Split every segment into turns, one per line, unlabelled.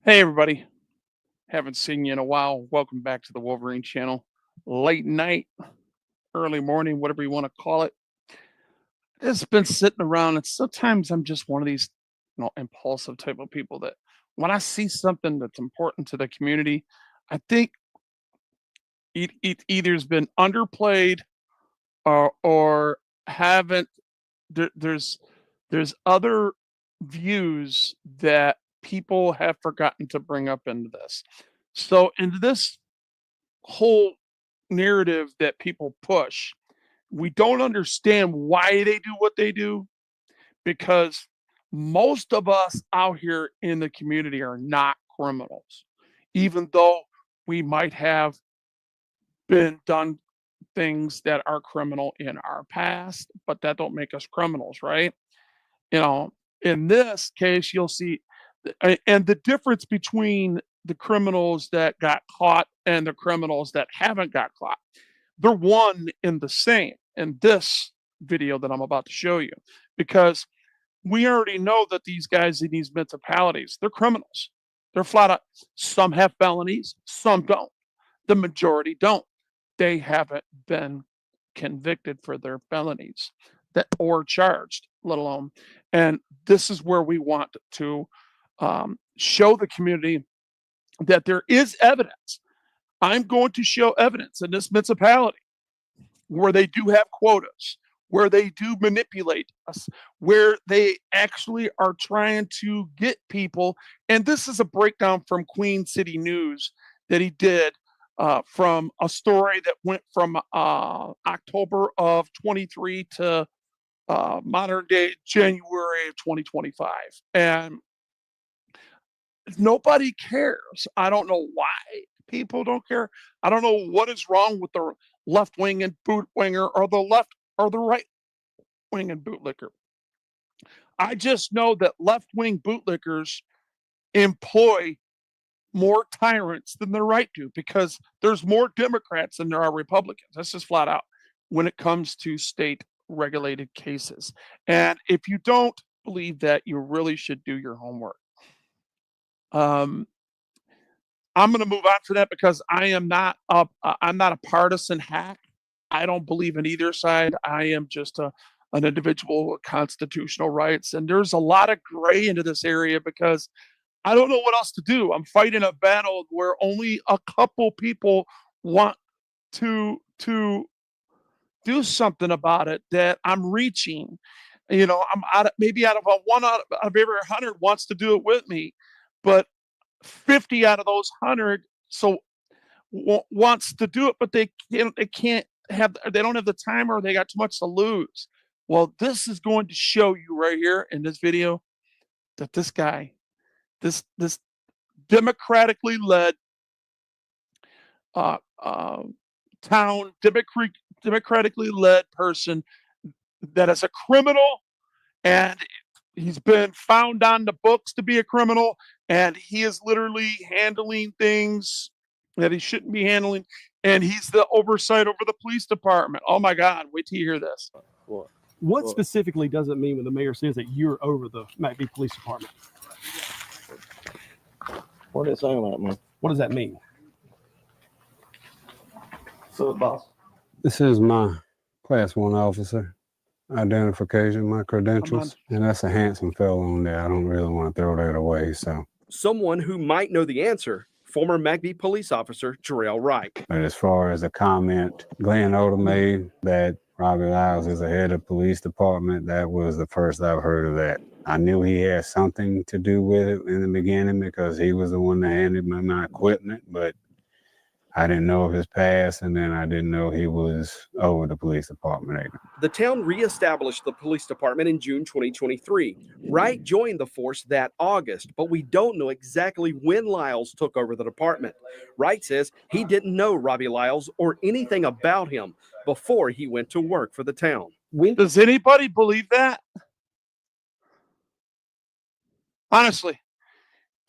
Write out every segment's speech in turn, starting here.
Hey everybody, haven't seen you in a while. Welcome back to the Wolverine channel. Late night, early morning, whatever you want to call it. It's been sitting around, and sometimes I'm just one of these, impulsive type of people that when I see something that's important to the community, I think it either's been underplayed or haven't. There's other views that people have forgotten to bring up into this. So in this whole narrative that people push, we don't understand why they do what they do because most of us out here in the community are not criminals, even though we might have been done things that are criminal in our past, but that don't make us criminals, right? You know, in this case, you'll see, and the difference between the criminals that got caught and the criminals that haven't got caught, they're one and the same in this video that I'm about to show you, because we already know that these guys in these municipalities, they're criminals. They're flat out. Some have felonies, some don't. The majority don't. They haven't been convicted for their felonies that or charged, let alone. And this is where we want to show the community that there is evidence. I'm going to show evidence in this municipality where they do have quotas, where they do manipulate us, where they actually are trying to get people. And this is a breakdown from Queen City News that he did from a story that went from October of 23 to modern day January of 2025. And nobody cares. I don't know why people don't care. I don't know what is wrong with the left wing and boot winger or the left or the right wing and bootlicker. I just know that left wing bootlickers employ more tyrants than the right do because there's more Democrats than there are Republicans. That's just flat out when it comes to state regulated cases. And if you don't believe that, you really should do your homework. I'm going to move on to that because I'm not a partisan hack. I don't believe in either side. I am just an individual with constitutional rights, and there's a lot of gray into this area because I don't know what else to do. I'm fighting a battle where only a couple people want to do something about it that I'm reaching. I'm maybe out of every 100 wants to do it with me, but 50 out of those 100 wants to do it, but they don't have the time or they got too much to lose. Well, this is going to show you right here in this video that this guy, this democratically led democratically led person that is a criminal, and he's been found on the books to be a criminal, and he is literally handling things that he shouldn't be handling, and he's the oversight over the police department. Oh my God, wait till you hear this.
What specifically does it mean when the mayor says that you're over the McBee Police Department?
What is saying about me?
What does that mean?
So, boss.
This is my class 1 officer identification, my credentials, and that's a handsome fellow on there. I don't really want to throw that away. So,
someone who might know the answer, former McBee police officer Jarrell Wright.
But as far as a comment Glenn Odom made that Robbie Lyles is the head of police department, that was the first I've heard of that. I knew he had something to do with it in the beginning because he was the one that handed me my equipment, but I didn't know of his past, and then I didn't know he was over the police department either.
The town reestablished the police department in June 2023. Wright joined the force that August, but we don't know exactly when Lyles took over the department. Wright says he didn't know Robbie Lyles or anything about him before he went to work for the town.
Does anybody believe that? Honestly,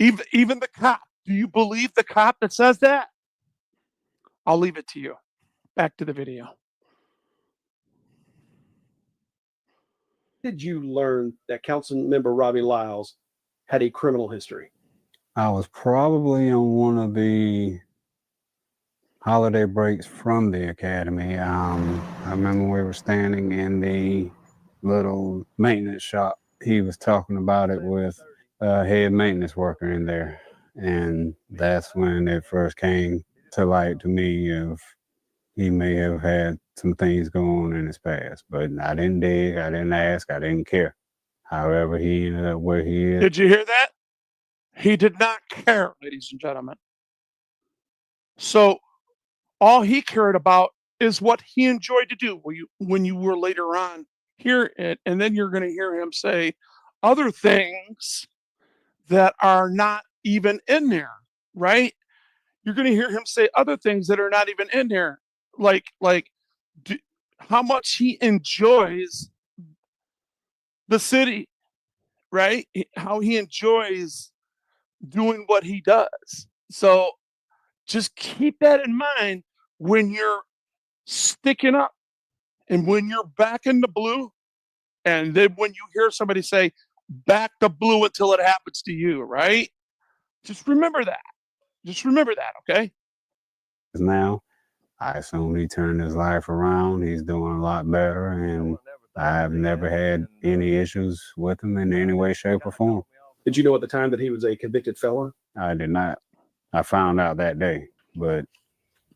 even the cop. Do you believe the cop that says that? I'll leave it to you. Back to the video.
Did you learn that council member Robbie Lyles had a criminal history?
I was probably on one of the holiday breaks from the academy. I remember we were standing in the little maintenance shop. He was talking about it with a head maintenance worker in there. And that's when it first came to light to me of he may have had some things going on in his past. But I didn't dig, I didn't ask, I didn't care. However, he ended up where he is.
Did you hear that? He did not care, ladies and gentlemen. So all he cared about is what he enjoyed to do when you were later on hear it, and then you're going to hear him say other things that are not even in there, right? You're going to hear him say other things that are not even in there, like how much he enjoys the city, right? How he enjoys doing what he does. So just keep that in mind when you're sticking up and when you're back in the blue. And then when you hear somebody say, back the blue until it happens to you, right? Just remember that. Just remember that, okay?
Now, I assume he turned his life around. He's doing a lot better, and I've never had any issues with him in any way, shape, or form.
Did you know at the time that he was a convicted felon?
I did not. I found out that day, but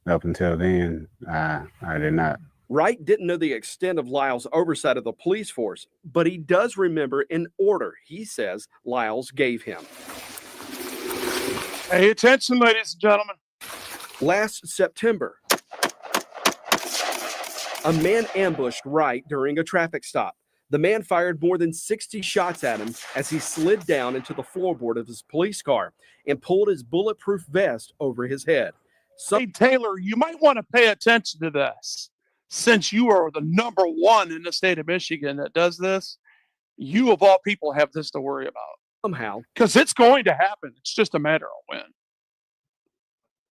up until then, I did not.
Wright didn't know the extent of Lyles' oversight of the police force, but he does remember an order he says Lyles gave him.
Pay attention, ladies and gentlemen.
Last September, a man ambushed Wright during a traffic stop. The man fired more than 60 shots at him as he slid down into the floorboard of his police car and pulled his bulletproof vest over his head.
Hey, Taylor, you might want to pay attention to this. Since you are the number one in the state of Michigan that does this, you of all people have this to worry about.
Somehow,
because it's going to happen. It's just a matter of when.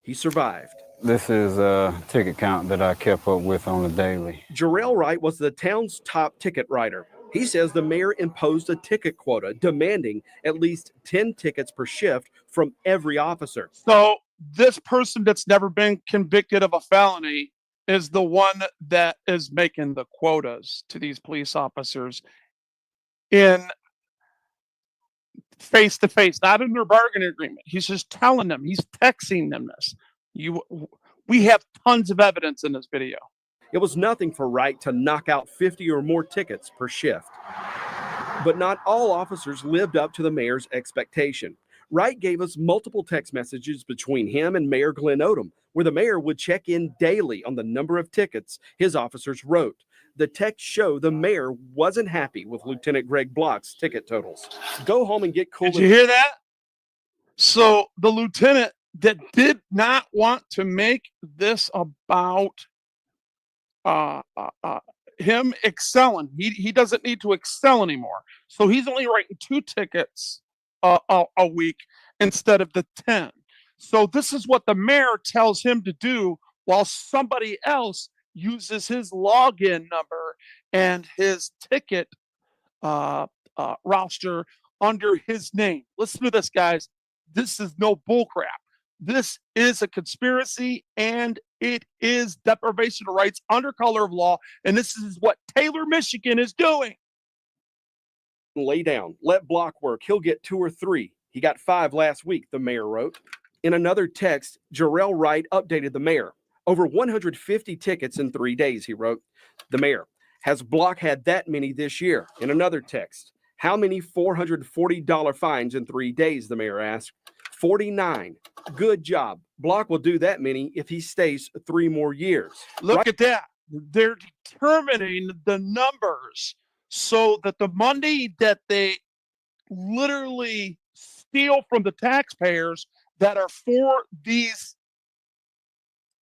He survived.
This is a ticket count that I kept up with on the daily.
Jarrell Wright was the town's top ticket writer. He says the mayor imposed a ticket quota demanding at least 10 tickets per shift from every officer.
So this person that's never been convicted of a felony is the one that is making the quotas to these police officers in face to face, not in their bargaining agreement. He's just telling them, he's texting them this. We have tons of evidence in this video.
It was nothing for Wright to knock out 50 or more tickets per shift. But not all officers lived up to the mayor's expectation. Wright gave us multiple text messages between him and Mayor Glenn Odom, where the mayor would check in daily on the number of tickets his officers wrote. The texts show the mayor wasn't happy with Lieutenant Greg Block's ticket totals. Go home and get cool.
Did you hear that? So the lieutenant that did not want to make this about him excelling. He doesn't need to excel anymore. So he's only writing 2 tickets a week instead of the 10. So this is what the mayor tells him to do while somebody else uses his login number and his ticket roster under his name. Listen to this, guys. This is no bullcrap. This is a conspiracy and it is deprivation of rights under color of law. And this is what Taylor, Michigan is doing.
Lay down, let Block work. He'll get 2 or 3. He got 5 last week, the mayor wrote. In another text, Jarrell Wright updated the mayor. Over 150 tickets in 3 days, he wrote. The mayor, has Block had that many this year? In another text, how many $440 fines in 3 days, the mayor asked. 49. Good job. Block will do that many if he stays 3 more years.
Look at that. They're determining the numbers so that the money that they literally steal from the taxpayers that are for these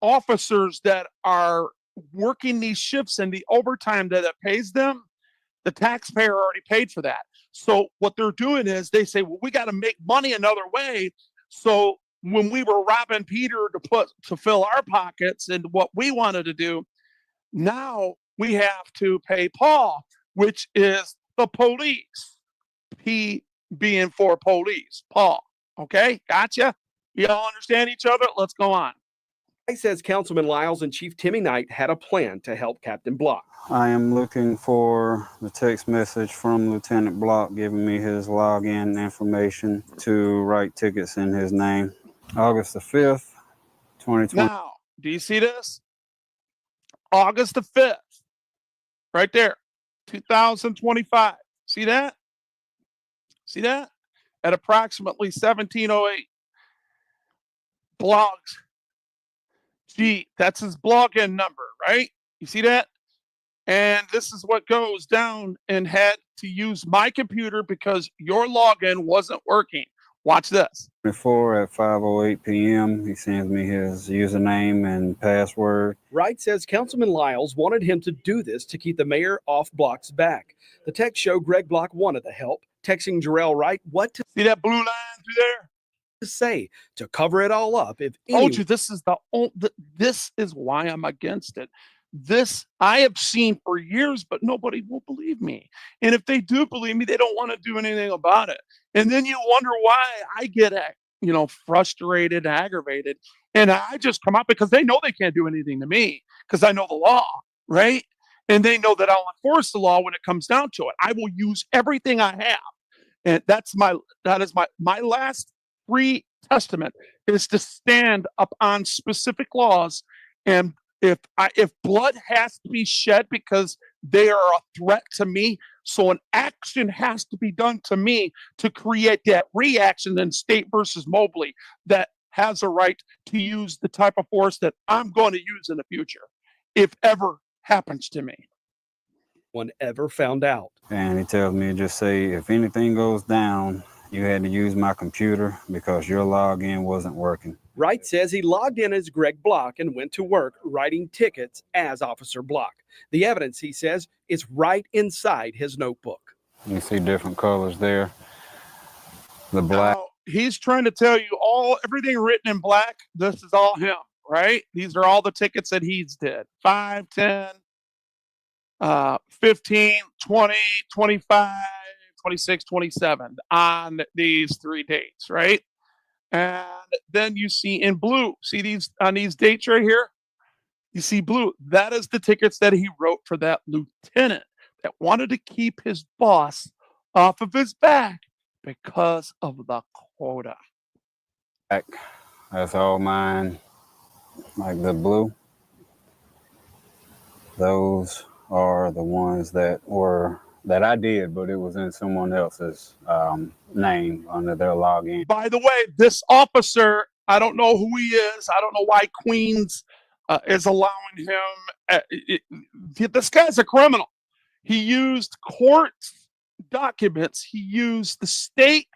officers that are working these shifts and the overtime that it pays them, the taxpayer already paid for that. So what they're doing is they say, well, we got to make money another way. So when we were robbing Peter to fill our pockets and what we wanted to do, now we have to pay Paul, which is the police. P being for police, Paul. Okay, gotcha. You all understand each other? Let's go on.
Wright says Councilman Lyles and Chief Timmy Knight had a plan to help Captain Block.
I am looking for the text message from Lieutenant Block giving me his login information to write tickets in his name. August the 5th, 2020.
Now, do you see this? August the 5th, right there, 2025. See that? See that? At approximately 17:08. Blogs. Gee, that's his login number, right? You see that? And this is what goes down and had to use my computer because your login wasn't working. Watch this.
24 at 5:08 p.m. He sends me his username and password.
Wright says Councilman Lyles wanted him to do this to keep the mayor off Block's back. The text showed Greg Block wanted the help, texting Jarrell Wright what to
See that blue line through there?
say to cover it all up. If
Told you this is this is why I'm against it. This I have seen for years, but nobody will believe me. And if they do believe me, they don't want to do anything about it. And then you wonder why I get frustrated, aggravated, and I just come out because they know they can't do anything to me because I know the law, right? And they know that I'll enforce the law when it comes down to it. I will use everything I have, and that is my last free testament is to stand up on specific laws. And if blood has to be shed because they are a threat to me, so an action has to be done to me to create that reaction in State versus Mobley that has a right to use the type of force that I'm going to use in the future, if ever happens to me.
one ever found out.
And he tells me to just say, if anything goes down, you had to use my computer because your login wasn't working.
Wright says he logged in as Greg Block and went to work writing tickets as Officer Block. The evidence, he says, is right inside his notebook.
You see different colors there. The black.
Now, he's trying to tell you everything written in black. This is all him, right? These are all the tickets that he's did. 5, 10, 15, 20, 25, 26, 27 on these 3 dates, right? And then you see in blue, see these on these dates right here? You see blue. That is the tickets that he wrote for that lieutenant that wanted to keep his boss off of his back because of the quota.
That's all mine. Like the blue. Those are the ones that I did, but it was in someone else's name under their login.
By the way, this officer, I don't know who he is. I don't know why Queens is allowing him. This guy's a criminal. He used court documents. He used the state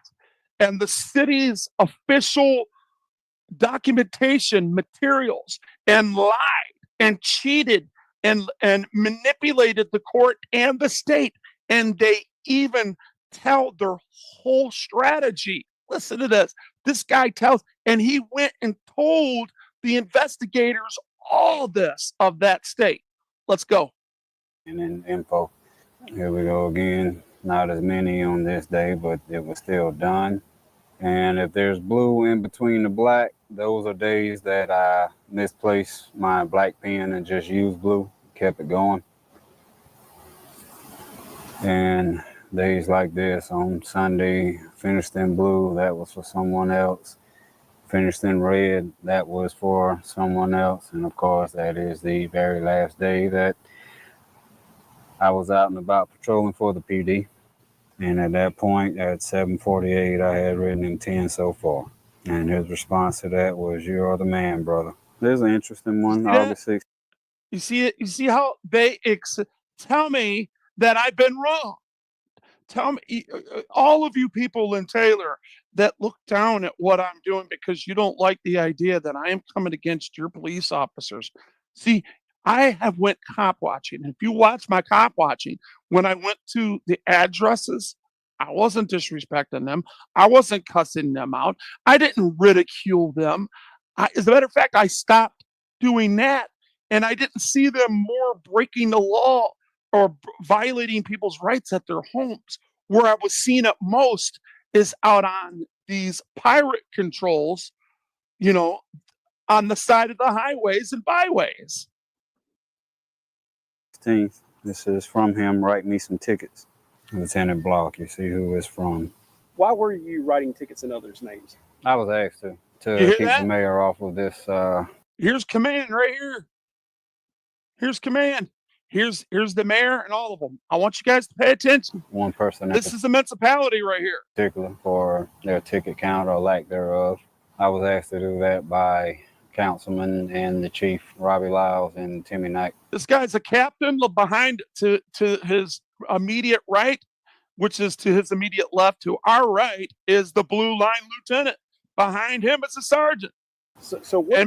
and the city's official documentation materials and lied and cheated and manipulated the court and the state. And they even tell their whole strategy. Listen to this. This guy tells, and he went and told the investigators all this of that state. Let's go.
And then info. Here we go again. Not as many on this day, but it was still done. And if there's blue in between the black, those are days that I misplaced my black pen and just used blue, kept it going. And days like this, on Sunday, finished in blue, that was for someone else. Finished in red, that was for someone else. And of course, that is the very last day that I was out and about patrolling for the PD. And at that point, at 7:48, I had written in 10 so far. And his response to that was, "You're the man, brother." There's an interesting one.
see that?
August 6th.
You see it? You see how they tell me that I've been wrong. Tell me, all of you people in Taylor that look down at what I'm doing because you don't like the idea that I am coming against your police officers. See, I have went cop watching. If you watch my cop watching, when I went to the addresses, I wasn't disrespecting them. I wasn't cussing them out. I didn't ridicule them. As a matter of fact, I stopped doing that, and I didn't see them more breaking the law or violating people's rights at their homes. Where I was seeing it most is out on these pirate controls, you know, on the side of the highways and byways.
16th. This is from him. Write me some tickets. Lieutenant Block. You see who it's from.
Why were you writing tickets in others' names?
I was asked
You
to
hear
keep
that?
the mayor off of this.
Here's command right here. Here's command. Here's the mayor and all of them. I want you guys to pay attention.
One person in
This is a municipality right here.
particular for their ticket count or lack thereof. I was asked to do that by Councilman and the Chief, Robbie Lyles and Timmy Knight.
This guy's a captain. Look behind to his immediate right, which is to his immediate left. To our right is the blue line lieutenant. Behind him is a sergeant.
So what?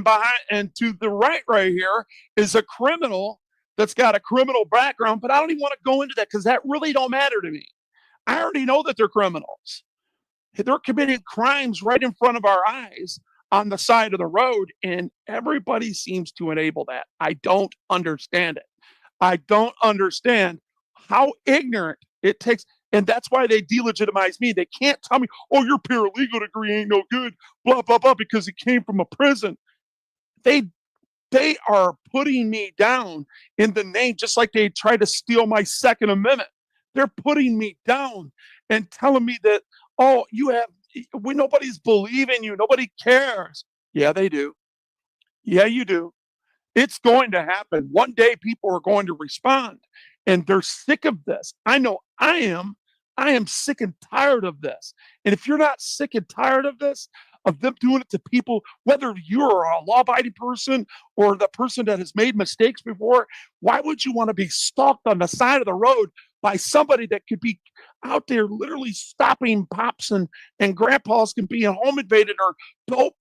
And to the right here is a criminal that's got a criminal background, but I don't even want to go into that because that really don't matter to me. I already know that they're criminals. They're committing crimes right in front of our eyes on the side of the road, and everybody seems to enable that. I don't understand it. I don't understand how ignorant it takes. And that's why they delegitimize me. They can't tell me, oh, your paralegal degree ain't no good, blah, blah, blah, because it came from a prison. They are putting me down in the name, just like they try to steal my Second Amendment. They're putting me down and telling me that, oh, nobody's believing you. Nobody cares. Yeah, they do. Yeah, you do. It's going to happen. One day people are going to respond, and they're sick of this. I know I am. I am sick and tired of this. And if you're not sick and tired of this, of them doing it to people, whether you're a law-abiding person or the person that has made mistakes before, why would you want to be stalked on the side of the road by somebody that could be out there literally stopping pops and grandpas can be home invaded or dope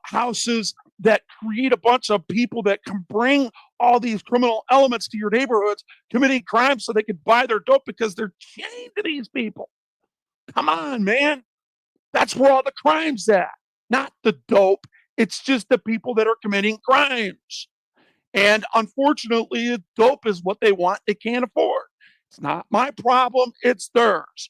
houses that create a bunch of people that can bring all these criminal elements to your neighborhoods, committing crimes so they can buy their dope because they're chained to these people. Come on, man. That's where all the crime's at, not the dope. It's just the people that are committing crimes. And unfortunately, dope is what they want. They can't afford. It's not my problem. It's theirs.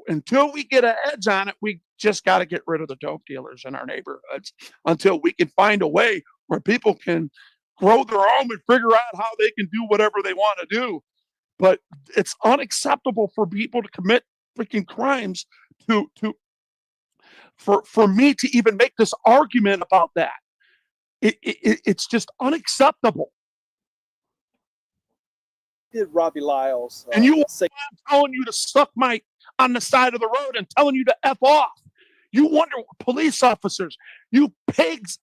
Until we get an edge on it, we just got to get rid of the dope dealers in our neighborhoods until we can find a way where people can grow their own and figure out how they can do whatever they want to do. But it's unacceptable for people to commit freaking crimes for me to even make this argument about that. It's just unacceptable.
Did Robbie Lyles
And you
say?
I'm telling you to suck my on the side of the road and telling you to F off. You wonder, police officers, you pigs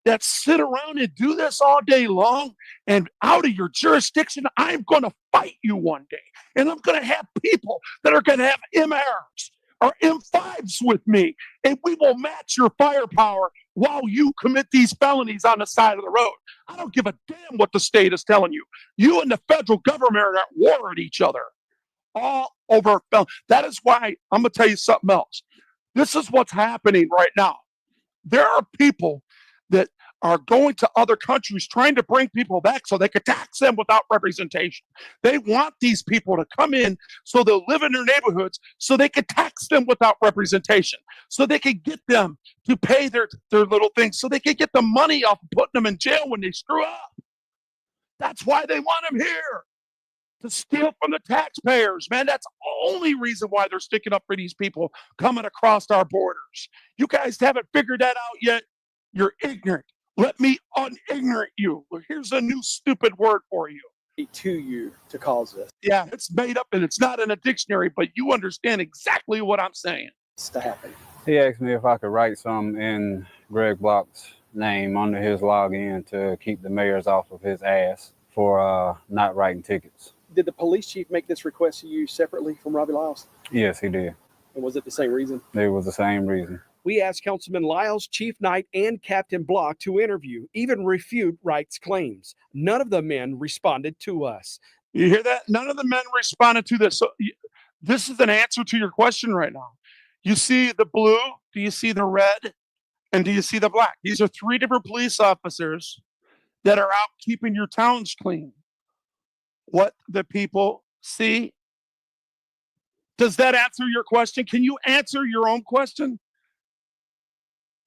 that sit around and do this all day long and out of your jurisdiction, I'm going to fight you one day. And I'm going to have people that are going to have MRs or M5s with me, and we will match your firepower while you commit these felonies on the side of the road. I don't give a damn what the state is telling you. You and the federal government are at war at each other all over. That is why I'm going to tell you something else. This is what's happening right now. There are people that are going to other countries trying to bring people back so they can tax them without representation. They want these people to come in so they'll live in their neighborhoods so they can tax them without representation, so they can get them to pay their little things, so they can get the money off of putting them in jail when they screw up. That's why they want them here, to steal from the taxpayers, man. That's the only reason why they're sticking up for these people coming across our borders. You guys haven't figured that out yet. You're ignorant. Let me unignorant you. Well, here's a new stupid word for you.
To you to cause this
Yeah, it's made up and it's not in a dictionary, but you understand exactly what I'm saying.
to happen.
He asked me if I could write some in Greg Block's name under his login to keep the mayors off of his ass for not writing tickets.
Did the police chief make this request to you separately from Robbie Lyles?
Yes, he did.
And was it the same reason?
It was the same reason.
We asked Councilman Lyles, Chief Knight, and Captain Block to interview, even refute Wright's claims. None of the men responded to us.
You hear that? None of the men responded to this. So this is an answer to your question right now. You see the blue, do you see the red, and do you see the black? These are 3 different police officers that are out keeping your towns clean. What the people see. Does that answer your question? Can you answer your own question?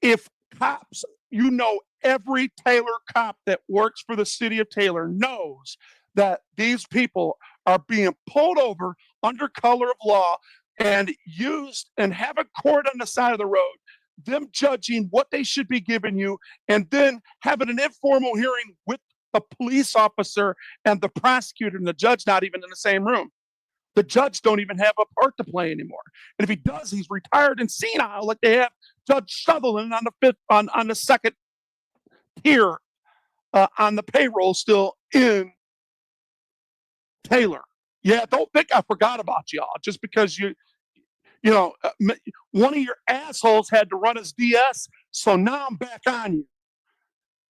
If cops, you know, every Taylor cop that works for the city of Taylor knows that these people are being pulled over under color of law and used and have a court on the side of the road, them judging what they should be giving you, and then having an informal hearing with the police officer and the prosecutor and the judge not even in the same room. The judge don't even have a part to play anymore. And if he does, he's retired and senile, like they have Judge Sutherland on the second tier on the payroll still in Taylor. Yeah, don't think I forgot about y'all just because one of your assholes had to run his DS, so now I'm back on you.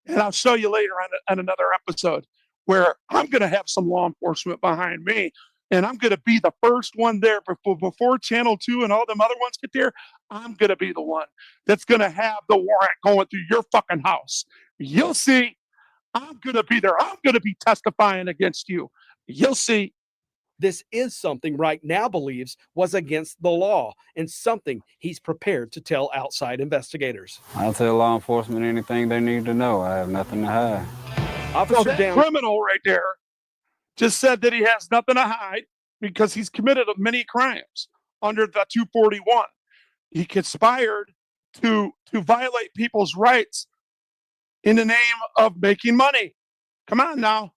And I'll show you later on another episode where I'm going to have some law enforcement behind me. And I'm going to be the first one there before Channel 2 and all them other ones get there. I'm going to be the one that's going to have the warrant going through your fucking house. You'll see. I'm going to be there. I'm going to be testifying against you. You'll see.
This is something Wright now believes was against the law and something he's prepared to tell outside investigators.
I'll tell law enforcement anything they need to know. I have nothing to hide.
Officer
that
Down.
criminal right there just said that he has nothing to hide because he's committed many crimes under the 241. He conspired to violate people's rights in the name of making money. Come on now.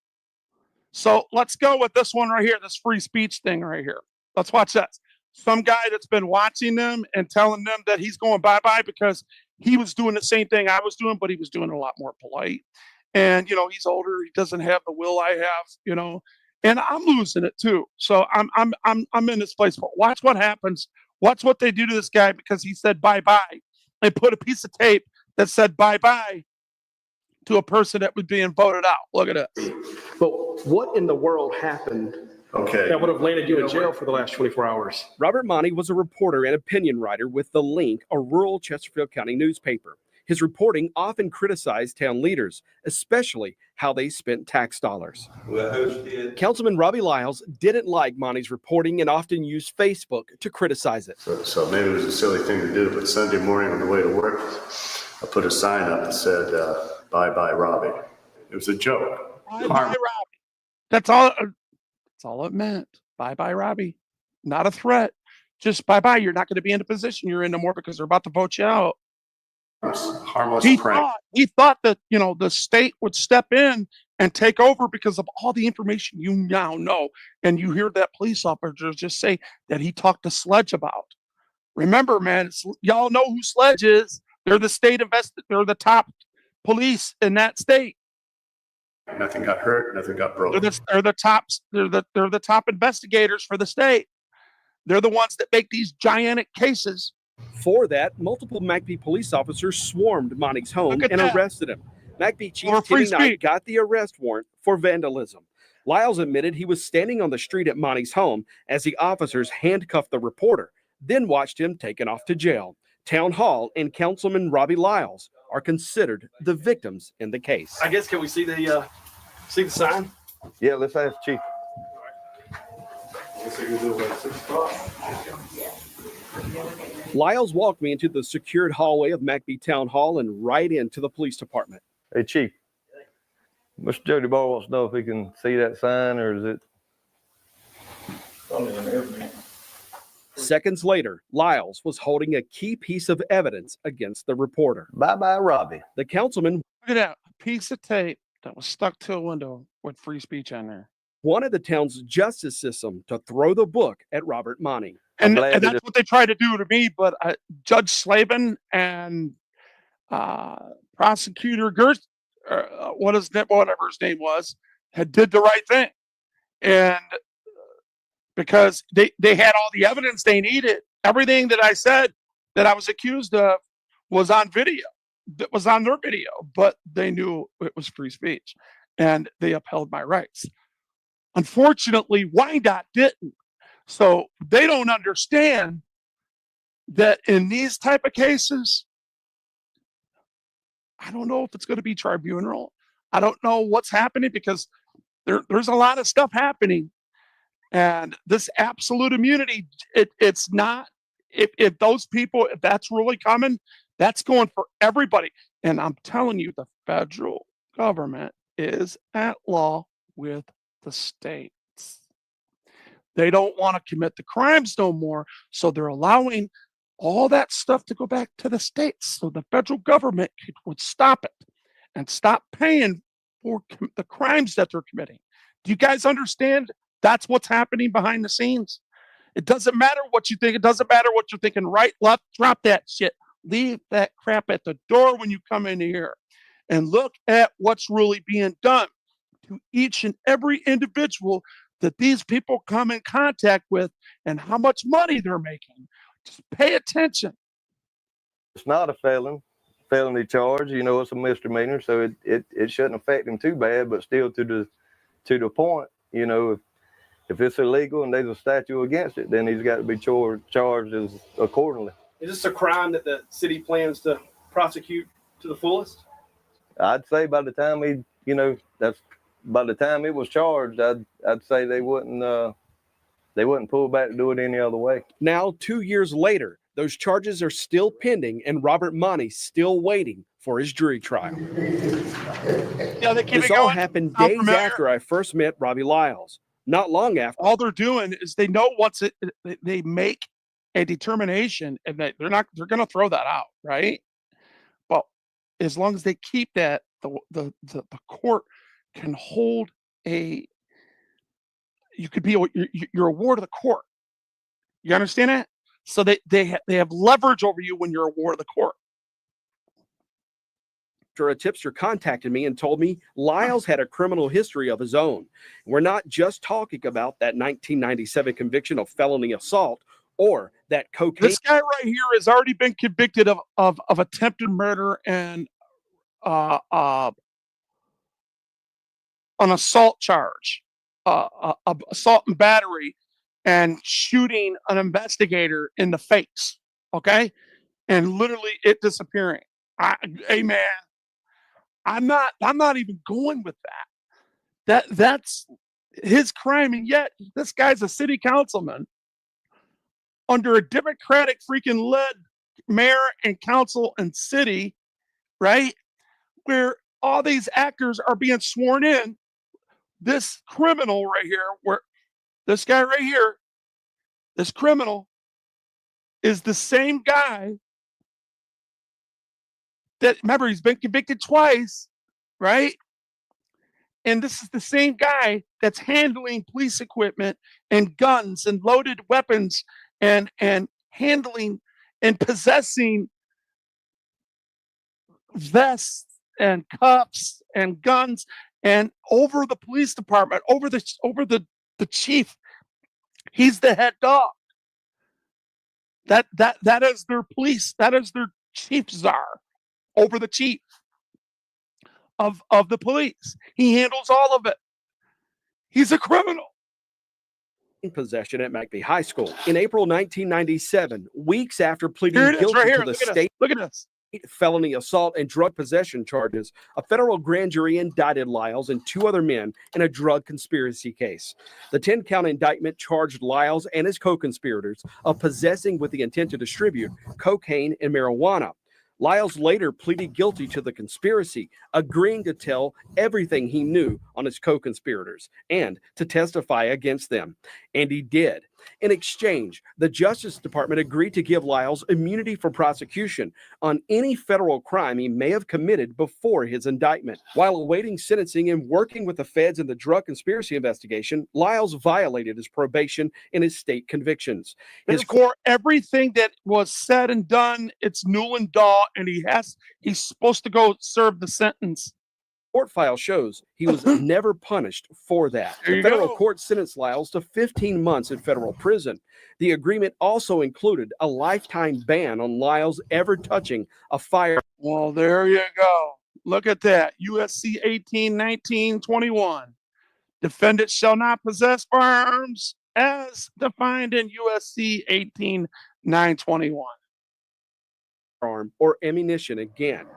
So let's go with this one right here, this free speech thing right here. Let's watch this. Some guy that's been watching them and telling them that he's going bye-bye because he was doing the same thing I was doing, but he was doing it a lot more polite. And, he's older. He doesn't have the will I have, and I'm losing it too. So I'm in this place. But watch what happens. Watch what they do to this guy because he said bye-bye. They put a piece of tape that said bye-bye to a person that was being voted out. Look at it.
But what in the world happened that would have landed you in jail for the last 24 hours?
Robert Monty was a reporter and opinion writer with The Link, a rural Chesterfield County newspaper. His reporting often criticized town leaders, especially how they spent tax dollars. Councilman Robbie Lyles didn't like Monty's reporting and often used Facebook to criticize it.
So maybe it was a silly thing to do, but Sunday morning on the way to work, I put a sign up that said, bye-bye, Robbie. It was a joke.
Bye-bye, Robbie. That's all it meant. Bye-bye, Robbie. Not a threat. Just bye-bye. You're not going to be in the position you're in no more because they're about to vote you out.
Harmless
He
prank.
thought that, the state would step in and take over because of all the information you now know. And you hear that police officer just say that he talked to Sledge about. Remember, man, y'all know who Sledge is. They're the state they're the top police in that state.
Nothing got hurt. Nothing got broken.
They're the top investigators for the state. They're the ones that make these gigantic cases.
For that, multiple McBee police officers swarmed Monty's home and arrested him. McBee Chief Timmy Knight got the arrest warrant for vandalism. Lyles admitted he was standing on the street at Monty's home as the officers handcuffed the reporter, then watched him taken off to jail. Town Hall and Councilman Robbie Lyles are considered the victims in the case.
I guess, can we see the sign?
Yeah, let's ask Chief.
Lyles walked me into the secured hallway of McBee Town Hall and right into the police department.
Hey, Chief. Mr. Jody Ball wants to know if he can see that sign, or is it?
Seconds later, Lyles was holding a key piece of evidence against the reporter.
Bye-bye, Robbie.
The councilman
Look at that, a piece of tape that was stuck to a window with free speech on there.
wanted the town's justice system to throw the book at Robert Monty.
And
glad that
that's what they tried to do to me. But Judge Slavin and prosecutor Gerst, whatever his name was, had did the right thing. And because they had all the evidence they needed, everything that I said that I was accused of was on video. That was on their video, but they knew it was free speech, and they upheld my rights. Unfortunately, Wyandotte didn't. So they don't understand that in these type of cases, I don't know if it's going to be tribunal. I don't know what's happening because there's a lot of stuff happening. And this absolute immunity, it's not, if those people, if that's really coming, that's going for everybody. And I'm telling you, the federal government is at law with the states. They don't want to commit the crimes no more. So they're allowing all that stuff to go back to the states. So the federal government would stop it and stop paying for the crimes that they're committing. Do you guys understand? That's what's happening behind the scenes. It doesn't matter what you think. It doesn't matter what you're thinking. Right, left, drop that shit. Leave that crap at the door when you come in here and look at what's really being done to each and every individual that these people come in contact with and how much money they're making. Just pay attention.
It's not a felony charge. You know, it's a misdemeanor, so it shouldn't affect him too bad. But still, to the point, you know, if it's illegal and there's a statute against it, then he's got to be charged as accordingly.
Is this a crime that the city plans to prosecute to the fullest?
I'd say by the time by the time it was charged, I'd say they wouldn't pull back to do it any other way.
Now, 2 years later, those charges are still pending, and Robert Monty's still waiting for his jury trial.
Yeah, they keep
This
it
all
going.
happened
I'm
days
familiar.
after I first met Robbie Lyles. Not long after.
All they're doing is they know once they make a determination and they're going to throw that out, right? But as long as they keep that, the court can hold you're a ward of the court. You understand that? So they have leverage over you when you're a ward of the court.
After a tipster contacted me and told me Lyles had a criminal history of his own. We're not just talking about that 1997 conviction of felony assault or that cocaine.
This guy right here has already been convicted of attempted murder and an assault charge, assault and battery, and shooting an investigator in the face. Okay, and literally it disappearing. Hey man, I'm not even going with that. That's his crime, and yet this guy's a city councilman under a Democratic freaking led mayor and council and city, right? Where all these actors are being sworn in. This criminal right here, where this guy right here, this criminal is the same guy that, remember, he's been convicted twice, right? And this is the same guy that's handling police equipment and guns and loaded weapons and handling and possessing vests and cuffs and guns and over the police department, over the chief. He's the head dog. That is their police. That is their chief czar over the chief of the police. He handles all of it. He's a criminal.
Possession at McBee High School in April 1997, weeks after pleading
Here it is,
guilty
right here.
to the
Look at
state
this. Look at this.
felony assault and drug possession charges, a federal grand jury indicted Lyles and two other men in a drug conspiracy case. The 10-count indictment charged Lyles and his co-conspirators of possessing with the intent to distribute cocaine and marijuana. Lyles later pleaded guilty to the conspiracy, agreeing to tell everything he knew on his co-conspirators and to testify against them. And he did. In exchange, the Justice Department agreed to give Lyles immunity from prosecution on any federal crime he may have committed before his indictment. While awaiting sentencing and working with the feds in the drug conspiracy investigation, Lyles violated his probation and his state convictions.
Therefore, everything that was said and done, it's null and dull, and he's supposed to go serve the sentence.
Court file shows he was never punished for that.
There
The
you
federal
go.
court sentenced Lyles to 15 months in federal prison. The agreement also included a lifetime ban on Lyles ever touching a fire.
Well, there you go. Look at that. USC 18-19-21. Defendant shall not possess firearms as defined in USC 18-9-21.
Arm or ammunition again.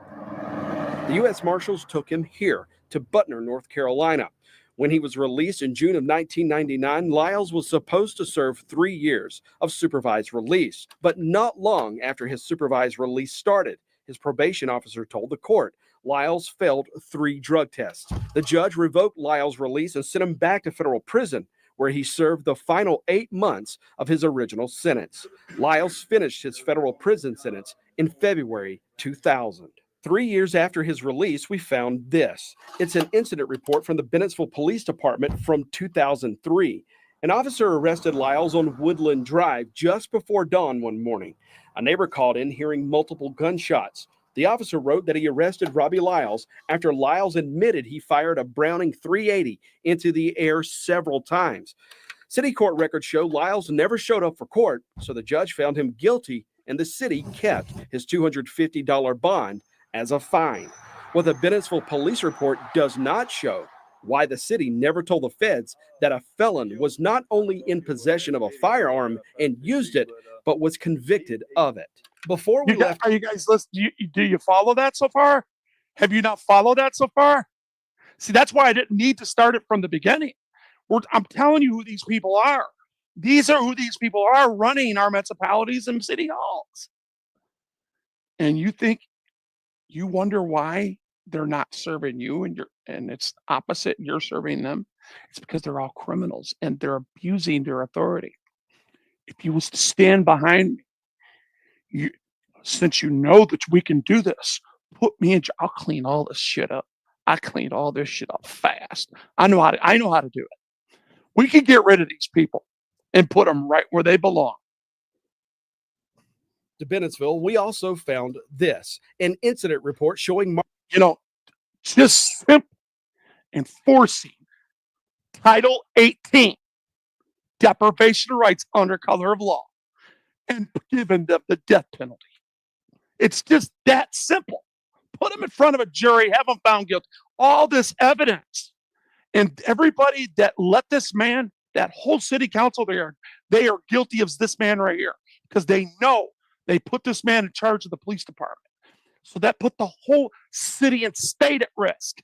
The U.S. Marshals took him here to Butner, North Carolina. When he was released in June of 1999, Lyles was supposed to serve 3 years of supervised release, but not long after his supervised release started, his probation officer told the court Lyles failed 3 drug tests. The judge revoked Lyles' release and sent him back to federal prison, where he served the final 8 months of his original sentence. Lyles finished his federal prison sentence in February 2000. 3 years after his release, we found this. It's an incident report from the Bennettsville Police Department from 2003. An officer arrested Lyles on Woodland Drive just before dawn one morning. A neighbor called in hearing multiple gunshots. The officer wrote that he arrested Robbie Lyles after Lyles admitted he fired a Browning .380 into the air several times. City court records show Lyles never showed up for court, so the judge found him guilty and the city kept his $250 bond as a fine. What the Bennettsville police report does not show why the city never told the feds that a felon was not only in possession of a firearm and used it, but was convicted of it. Before we left,
Are you guys listening? Do you follow that so far? Have you not followed that so far? See, that's why I didn't need to start it from the beginning. I'm telling you who these people are. These are who these people are running our municipalities and city halls. And you wonder why they're not serving you and it's opposite, you're serving them. It's because they're all criminals and they're abusing their authority. If you was to stand behind me, since you know that we can do this, put me in. I'll clean all this shit up. I cleaned all this shit up fast. I know how to do it. We can get rid of these people and put them right where they belong.
to Bennettsville, we also found this, an incident report showing
just simply enforcing Title 18, deprivation of rights under color of law, and giving them the death penalty. It's just that simple. Put them in front of a jury, have them found guilty. All this evidence. And everybody that let this man, that whole city council there, they are guilty of this man right here because they know they put this man in charge of the police department. So that put the whole city and state at risk.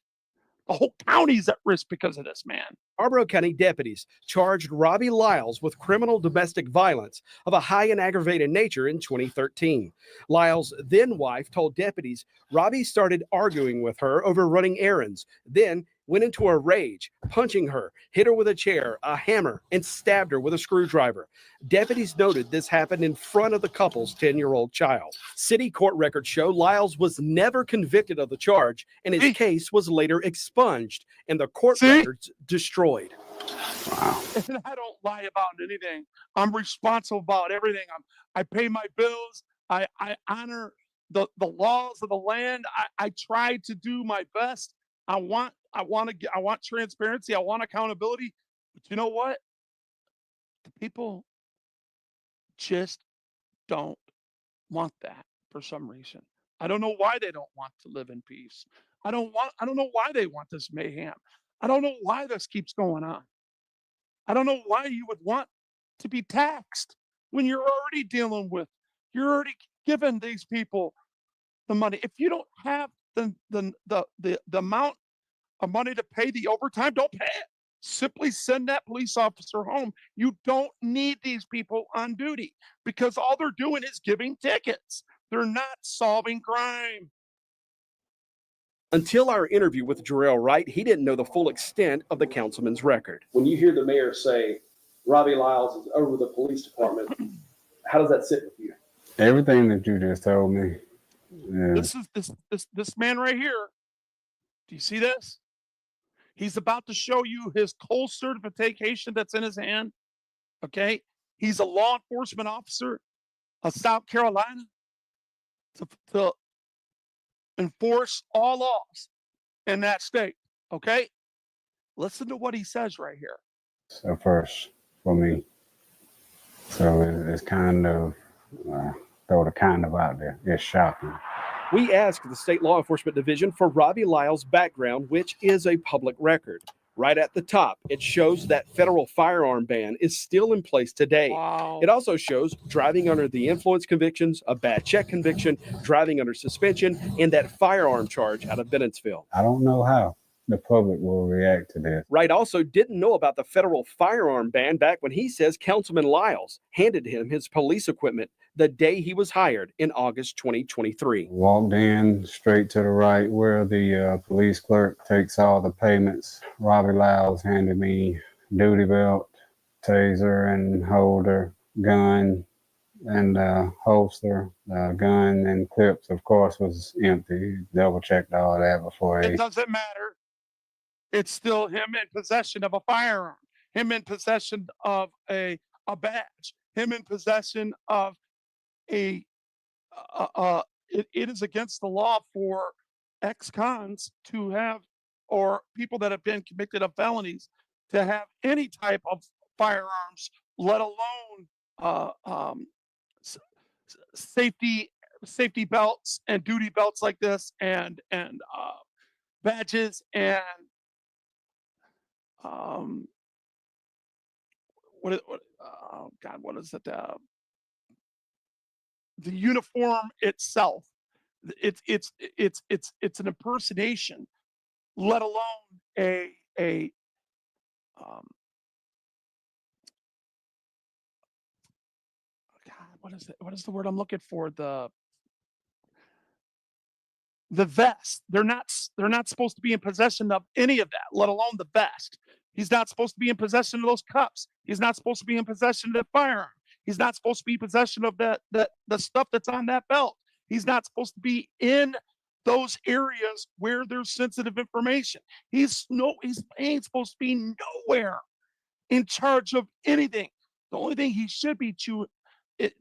The whole county's at risk because of this man.
Marlboro County deputies charged Robbie Lyles with criminal domestic violence of a high and aggravated nature in 2013. Lyles' then wife told deputies Robbie started arguing with her over running errands, then went into a rage, punching her, hit her with a chair, a hammer, and stabbed her with a screwdriver. Deputies noted this happened in front of the couple's 10-year-old child. City court records show Lyles was never convicted of the charge, and his case was later expunged and the court records destroyed.
Wow.
And I don't lie about anything. I'm responsible about everything. I pay my bills. I honor the laws of the land. I try to do my best. I want transparency. I want accountability. But you know what? The people just don't want that for some reason. I don't know why they don't want to live in peace. I don't know why they want this mayhem. I don't know why this keeps going on. I don't know why you would want to be taxed when you're already giving these people the money. If you don't have the amount of money to pay the overtime, don't pay it. Simply send that police officer home. You don't need these people on duty because all they're doing is giving tickets. They're not solving crime.
Until our interview with Jarrell Wright, he didn't know the full extent of the councilman's record.
When you hear the mayor say, Robbie Lyles is over the police department. How does that sit with you?
Everything that you just told me. Yeah.
This is this man right here. Do you see this? He's about to show you his Cole certification that's in his hand. Okay. He's a law enforcement officer of South Carolina to enforce all laws in that state. Okay. Listen to what he says right here.
A first for me. So it's kind of, throw the kind of out there. It's shocking.
We asked the State Law Enforcement Division for Robbie Lyles' background, which is a public record. Right at the top, it shows that federal firearm ban is still in place today.
Wow.
It also shows driving under the influence convictions, a bad check conviction, driving under suspension, and that firearm charge out of Bennettsville.
I don't know how the public will react to this.
Wright also didn't know about the federal firearm ban back when he says Councilman Lyles handed him his police equipment the day he was hired in August 2023.
Walked in straight to the right where the police clerk takes all the payments. Robbie Lyles handed me duty belt, taser and holder, gun and holster. Gun and clips, of course, was empty. Double checked all that before
It doesn't matter. It's still him in possession of a firearm, him in possession of a badge, him in possession of it is against the law for ex-cons to have, or people that have been convicted of felonies, to have any type of firearms, let alone safety belts and duty belts like this, and badges and oh God, what is it? The uniform itself. It's an impersonation, let alone a God, what is it? What is the word I'm looking for? The vest. They're not supposed to be in possession of any of that, let alone the vest. He's not supposed to be in possession of those cups. He's not supposed to be in possession of the firearm. He's not supposed to be in possession of the stuff that's on that belt. He's not supposed to be in those areas where there's sensitive information. He ain't supposed to be nowhere in charge of anything. The only thing he should be the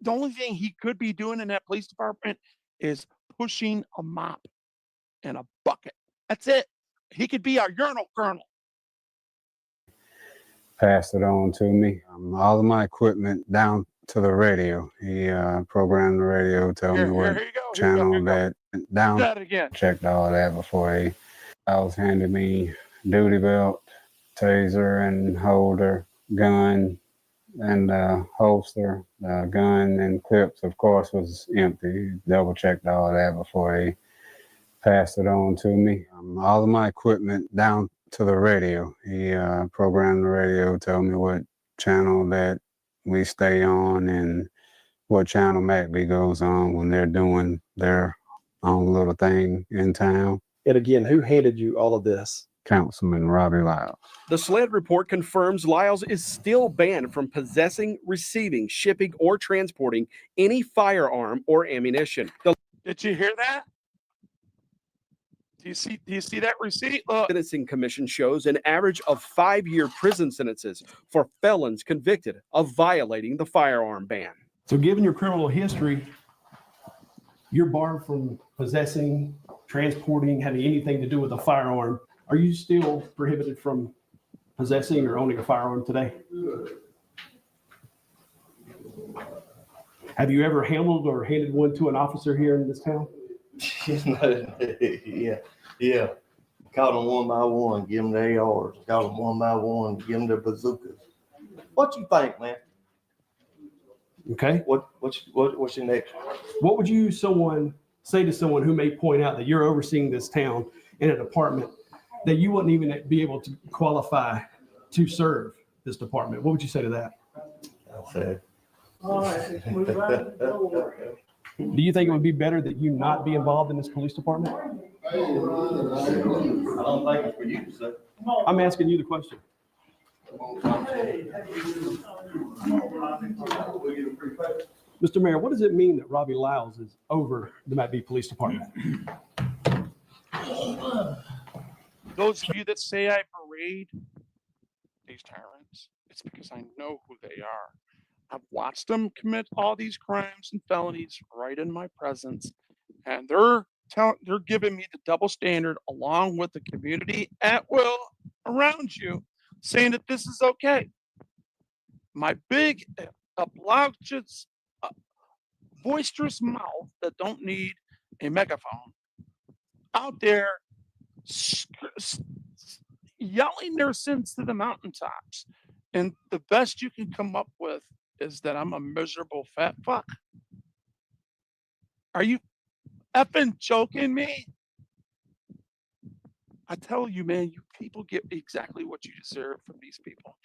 only thing he could be doing in that police department is pushing a mop and a bucket. That's it. He could be our urinal colonel.
Passed it on to me. All of my equipment down to the radio. He programmed the radio, told me what channel that down.
That again.
Checked all that before he handed me duty belt, taser and holder, gun and holster. Gun and clips, of course, was empty. Double checked all that before he passed it on to me. All of my equipment down to the radio. He programmed the radio, told me what channel that we stay on and what channel MACB goes on when they're doing their own little thing in town.
And again, who handed you all of this?
Councilman Robbie Lyles.
The SLED report confirms Lyles is still banned from possessing, receiving, shipping, or transporting any firearm or ammunition.
Did you hear that? Do you see that receipt? Look.
The Sentencing Commission shows an average of 5-year prison sentences for felons convicted of violating the firearm ban.
So given your criminal history, you're barred from possessing, transporting, having anything to do with a firearm. Are you still prohibited from possessing or owning a firearm today? Have you ever handled or handed one to an officer here in this town?
Yeah. Caught them one by one, give them their ARs. Caught them one by one, give them their bazookas. What you think, man?
Okay.
What's your next?
What would you say to someone who may point out that you're overseeing this town in a department that you wouldn't even be able to qualify to serve this department? What would you say to that?
I'll say.
Do you think it would be better that you not be involved in this police department?
I don't think it's for you to say.
I'm asking you the question. Mr. Mayor, what does it mean that Robbie Lyles is over the Mount Police Department?
Those of you that say I parade these tyrants, it's because I know who they are. I've watched them commit all these crimes and felonies right in my presence, and they're giving me the double standard along with the community at will around you, saying that this is okay. My big, obnoxious, boisterous mouth that don't need a megaphone out there yelling their sins to the mountaintops. And the best you can come up with is that I'm a miserable fat fuck. Are you effing joking me? I tell you, man, you people get exactly what you deserve from these people.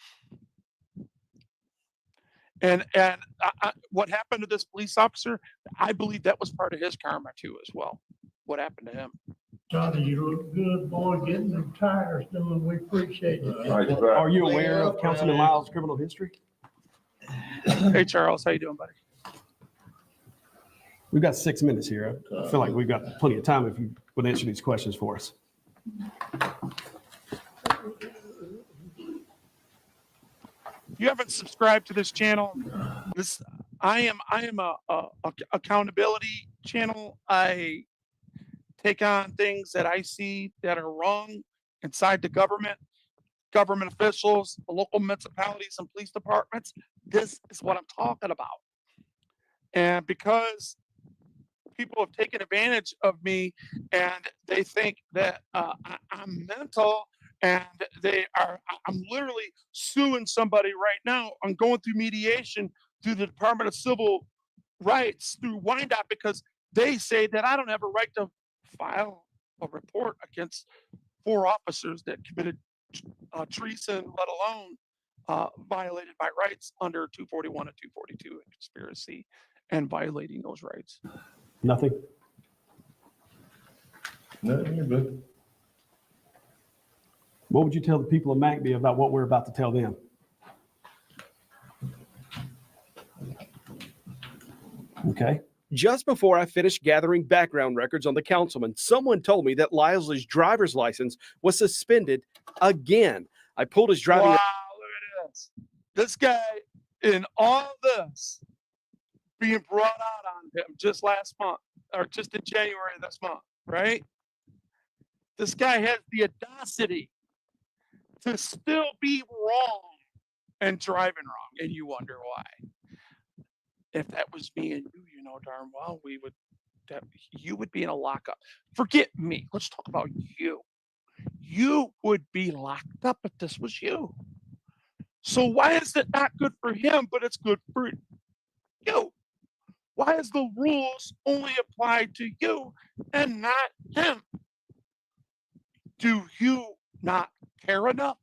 And what happened to this police officer, I believe that was part of his karma too as well. What happened to him?
Johnny, you look good, boy, getting them tires done. We appreciate it.
Are you aware of Councilman Lyles' criminal history?
Hey, Charles, how you doing, buddy?
We've got 6 minutes here. I feel like we've got plenty of time if you would answer these questions for us.
You haven't subscribed to this channel. I am a accountability channel. I take on things that I see that are wrong inside the government officials, the local municipalities and police departments. This is what I'm talking about. And because people have taken advantage of me and they think that I'm mental, and I'm literally suing somebody right now. I'm going through mediation through the Department of Civil Rights through Wyandotte because they say that I don't have a right to file a report against 4 officers that committed treason, let alone violated my rights under 241 and 242 conspiracy and violating those rights.
Nothing?
No, you're good.
What would you tell the people of McBee about what we're about to tell them? Okay.
Just before I finished gathering background records on the councilman, someone told me that Lyles' driver's license was suspended again. I pulled his driving.
Wow, look at this. This guy in all this being brought out on him just last month or just in January of this month, right? This guy has the audacity to still be wrong and driving wrong, and you wonder why. If that was me and you know darn well you would be in a lockup. Forget me. Let's talk about you. You would be locked up if this was you. So why is it not good for him, but it's good for you? Why is the rules only applied to you and not him? Do you not care enough?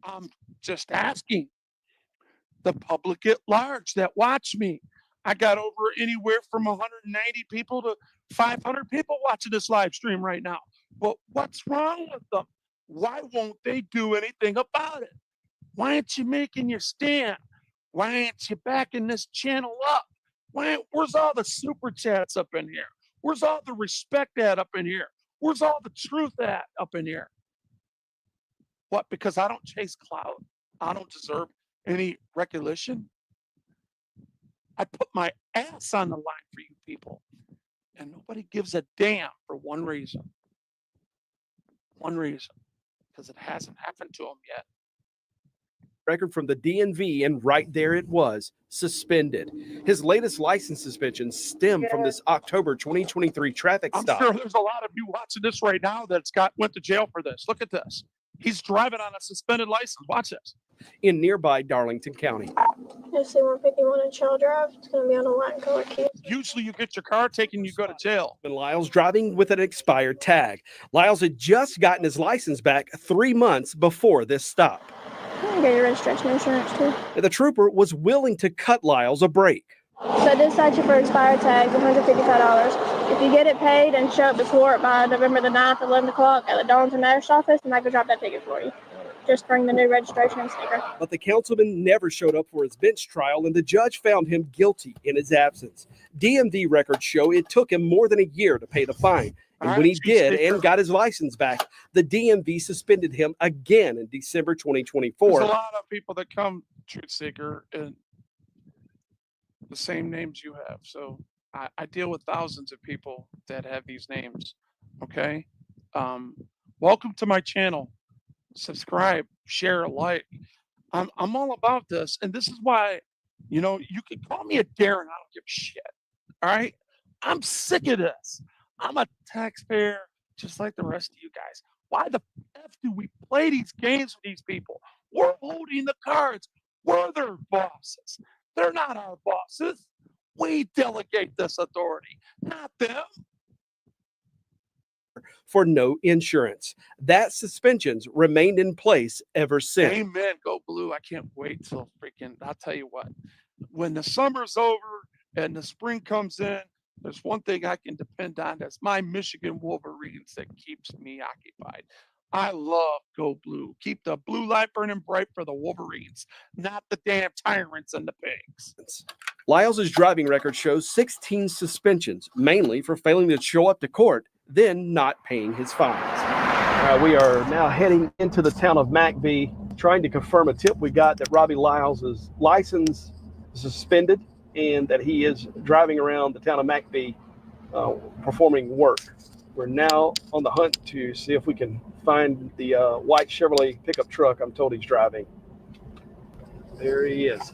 I'm just asking the public at large that watch me. I got over anywhere from 190 people to 500 people watching this live stream right now. But what's wrong with them? Why won't they do anything about it? Why aren't you making your stand? Why aren't you backing this channel up? Where's all the super chats up in here? Where's all the respect at up in here? Where's all the truth at up in here? What? Because I don't chase clout. I don't deserve any recognition. I put my ass on the line for you people. And nobody gives a damn for one reason. One reason. Because it hasn't happened to them yet.
Record from the DMV, and right there it was, suspended. His latest license suspension stemmed from this October 2023 traffic
I'm
stop.
sure there's a lot of you watching this right now that's went to jail for this. Look at this. He's driving on a suspended license. Watch this.
In nearby Darlington County.
SC 151 and Shell Drive. It's going to be on a white and color key.
Usually you get your car taken, you go to jail.
And Lyles driving with an expired tag. Lyles had just gotten his license back 3 months before this stop.
You can get your registration insurance too.
The trooper was willing to cut Lyles a break.
So this cites you for expired tags, $155. If you get it paid and show up to court by November the 9th, 11 o'clock at the Darlington Mayor's office, then I can drop that ticket for you. just bring the new registration and sticker.
But the councilman never showed up for his bench trial, and the judge found him guilty in his absence. DMV records show it took him more than a year to pay the fine. And when he did and got his license back, the DMV suspended him again in December 2024.
There's a lot of people that come, Truth Seeker, and the same names you have. So I deal with thousands of people that have these names. Okay. Welcome to my channel. Subscribe, share, like. I'm all about this. And this is why, you know, you can call me a Darren. I don't give a shit. All right. I'm sick of this. I'm a taxpayer just like the rest of you guys. Why the F do we play these games with these people? We're holding the cards. We're their bosses. They're not our bosses. We delegate this authority, not them.
For no insurance. That suspensions remained in place ever since.
Amen. Go Blue. I can't wait till freaking, I'll tell you what, when the summer's over and the spring comes in, there's one thing I can depend on. That's my Michigan Wolverines that keeps me occupied. I love Go Blue. Keep the blue light burning bright for the Wolverines, not the damn tyrants and the pigs.
Lyles' driving record shows 16 suspensions, mainly for failing to show up to court, then not paying his fines. We are now heading into the town of McBee, trying to confirm a tip we got that Robbie Lyles' license is suspended and that he is driving around the town of McBee performing work. We're now on the hunt to see if we can find the white Chevrolet pickup truck I'm told he's driving. There he is.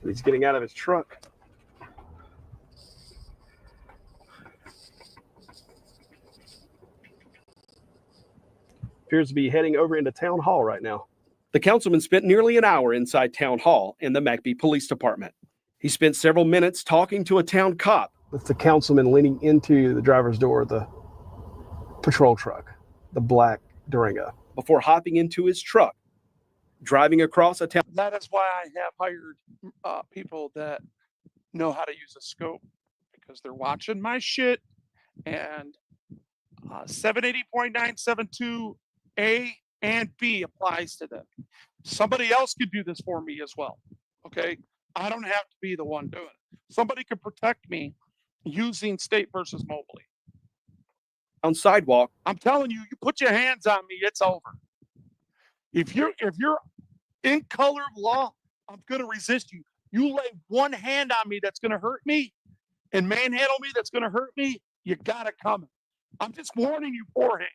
He's getting out of his truck. Appears to be heading over into town hall right now. The councilman spent nearly an hour inside town hall in the McBee Police Department. He spent several minutes talking to a town cop. That's the councilman leaning into the driver's door of the patrol truck, the black Durango, before hopping into his truck, driving across a town.
That is why I have hired people that know how to use a scope, because they're watching my shit. And 780.972 A and B applies to them. Somebody else could do this for me as well. Okay. I don't have to be the one doing it. Somebody could protect me using state versus Mobley.
On sidewalk.
I'm telling you, you put your hands on me, it's over. If you're in color of law, I'm gonna resist you. You lay one hand on me that's gonna hurt me and manhandle me that's gonna hurt me, you got it coming. I'm just warning you beforehand.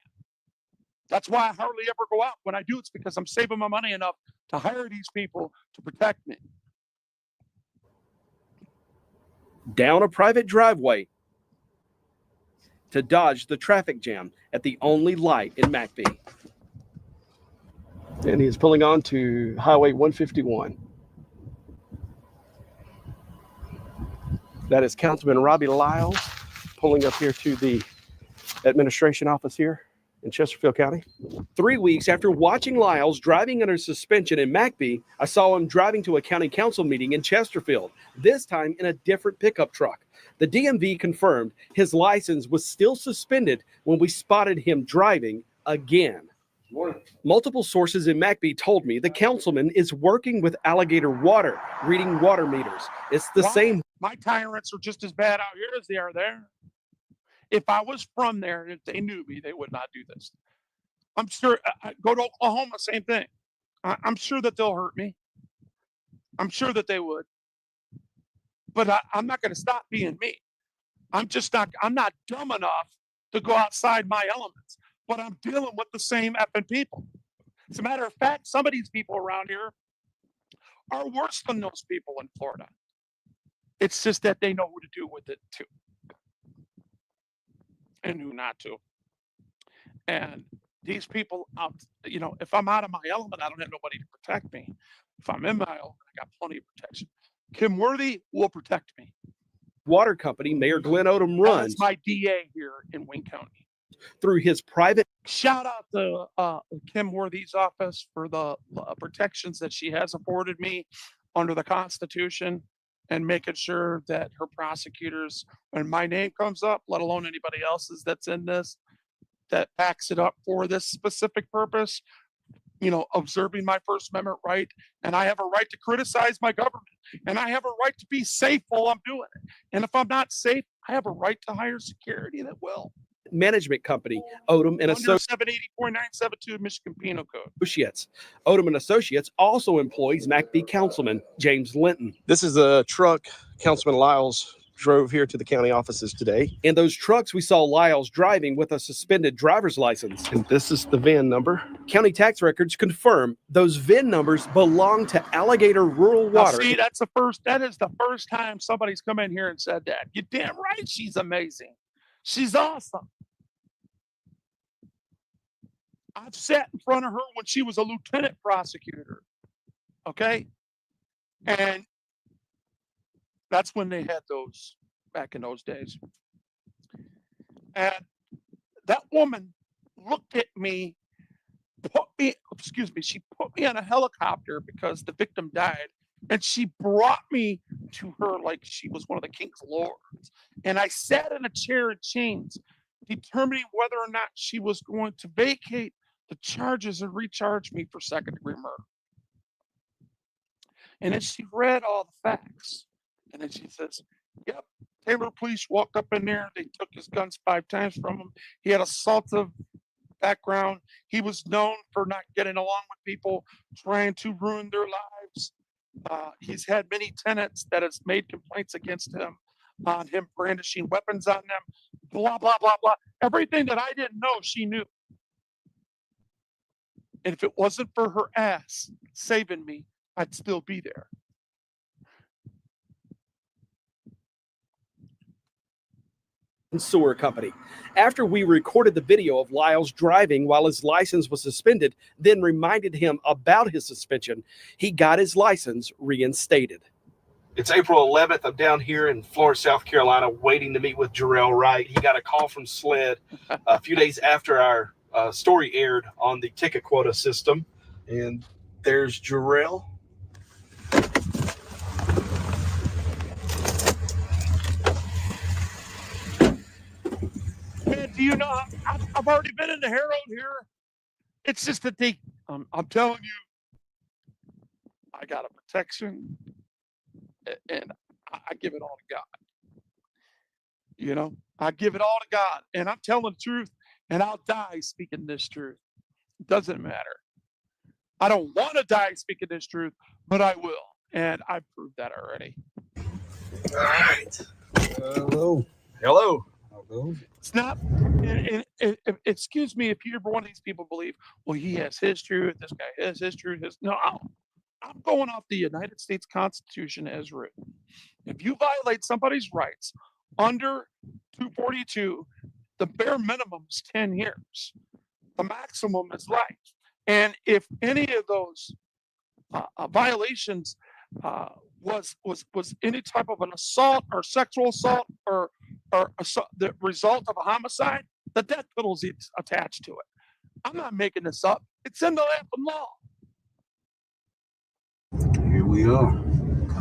That's why I hardly ever go out. When I do, it's because I'm saving my money enough to hire these people to protect me.
Down a private driveway to dodge the traffic jam at the only light in McBee. And he's pulling on to Highway 151. That is Councilman Robbie Lyles pulling up here to the administration office here in Chesterfield County. 3 weeks after watching Lyles driving under suspension in McBee, I saw him driving to a county council meeting in Chesterfield, this time in a different pickup truck. The DMV confirmed his license was still suspended when we spotted him driving again. Multiple sources in McBee told me the councilman is working with Alligator Water, reading water meters. It's the same.
My tyrants are just as bad out here as they are there. If I was from there, if they knew me, they would not do this. I'm sure. Go to Oklahoma, same thing. I'm sure that they'll hurt me. I'm sure that they would. But I'm not going to stop being me. I'm not dumb enough to go outside my elements. But I'm dealing with the same effing people. As a matter of fact, some of these people around here are worse than those people in Florida. It's just that they know who to do with it too. And who not to. And these people out, you know, if I'm out of my element, I don't have nobody to protect me. If I'm in my element, I got plenty of protection. Kim Worthy will protect me.
Water company Mayor Glenn Odom runs.
That's my DA here in Wayne County.
Through his private.
Shout out to Kim Worthy's office for the protections that she has afforded me under the Constitution, and making sure that her prosecutors, when my name comes up, let alone anybody else's that's in this, that backs it up for this specific purpose, you know, observing my First Amendment right. And I have a right to criticize my government. And I have a right to be safe while I'm doing it. And if I'm not safe, I have a right to hire security that will.
Management company, Odom and
Under 780.972 Michigan Penal Code.
Associates. Odom and Associates also employs MACB Councilman James Linton. This is a truck Councilman Lyles drove here to the county offices today. In those trucks, we saw Lyles driving with a suspended driver's license. And this is the VIN number. County tax records confirm those VIN numbers belong to Alligator Rural
Now,
Water.
see, that is the first time somebody's come in here and said that. You're damn right, she's amazing. She's awesome. I've sat in front of her when she was a lieutenant prosecutor. Okay? And that's when they had those back in those days. And that woman looked at me, she put me on a helicopter because the victim died. And she brought me to her like she was one of the king's lords. And I sat in a chair in chains, determining whether or not she was going to vacate the charges and recharge me for second-degree murder. And then she read all the facts. And then she says, yep, Taylor police walked up in there. They took his guns 5 times from him. He had assaultive background. He was known for not getting along with people, trying to ruin their lives. He's had many tenants that has made complaints against him on him brandishing weapons on them, blah, blah, blah, blah. Everything that I didn't know, she knew. And if it wasn't for her ass saving me, I'd still be there.
Sewer Company. After we recorded the video of Lyles driving while his license was suspended, then reminded him about his suspension, he got his license reinstated. It's April 11th. I'm down here in Florence, South Carolina, waiting to meet with Jarrell Wright. He got a call from SLED a few days after our story aired on the ticket quota system. And there's Jarrell.
Man, do you know, I've already been in the Herald here. It's just that I'm telling you, I got a protection and I give it all to God. You know, I give it all to God and I'm telling the truth and I'll die speaking this truth. It doesn't matter. I don't want to die speaking this truth, but I will. And I've proved that already.
All right.
Hello.
Hello.
It's not, excuse me if you're one of these people believe, well, he has his truth, this guy has his truth. No, I'm going off the United States Constitution as written. If you violate somebody's rights under 242, the bare minimum is 10 years. The maximum is life. And if any of those violations was any type of an assault or sexual assault or the result of a homicide, the death penalty is attached to it. I'm not making this up. It's in the Latham law.
Here we are.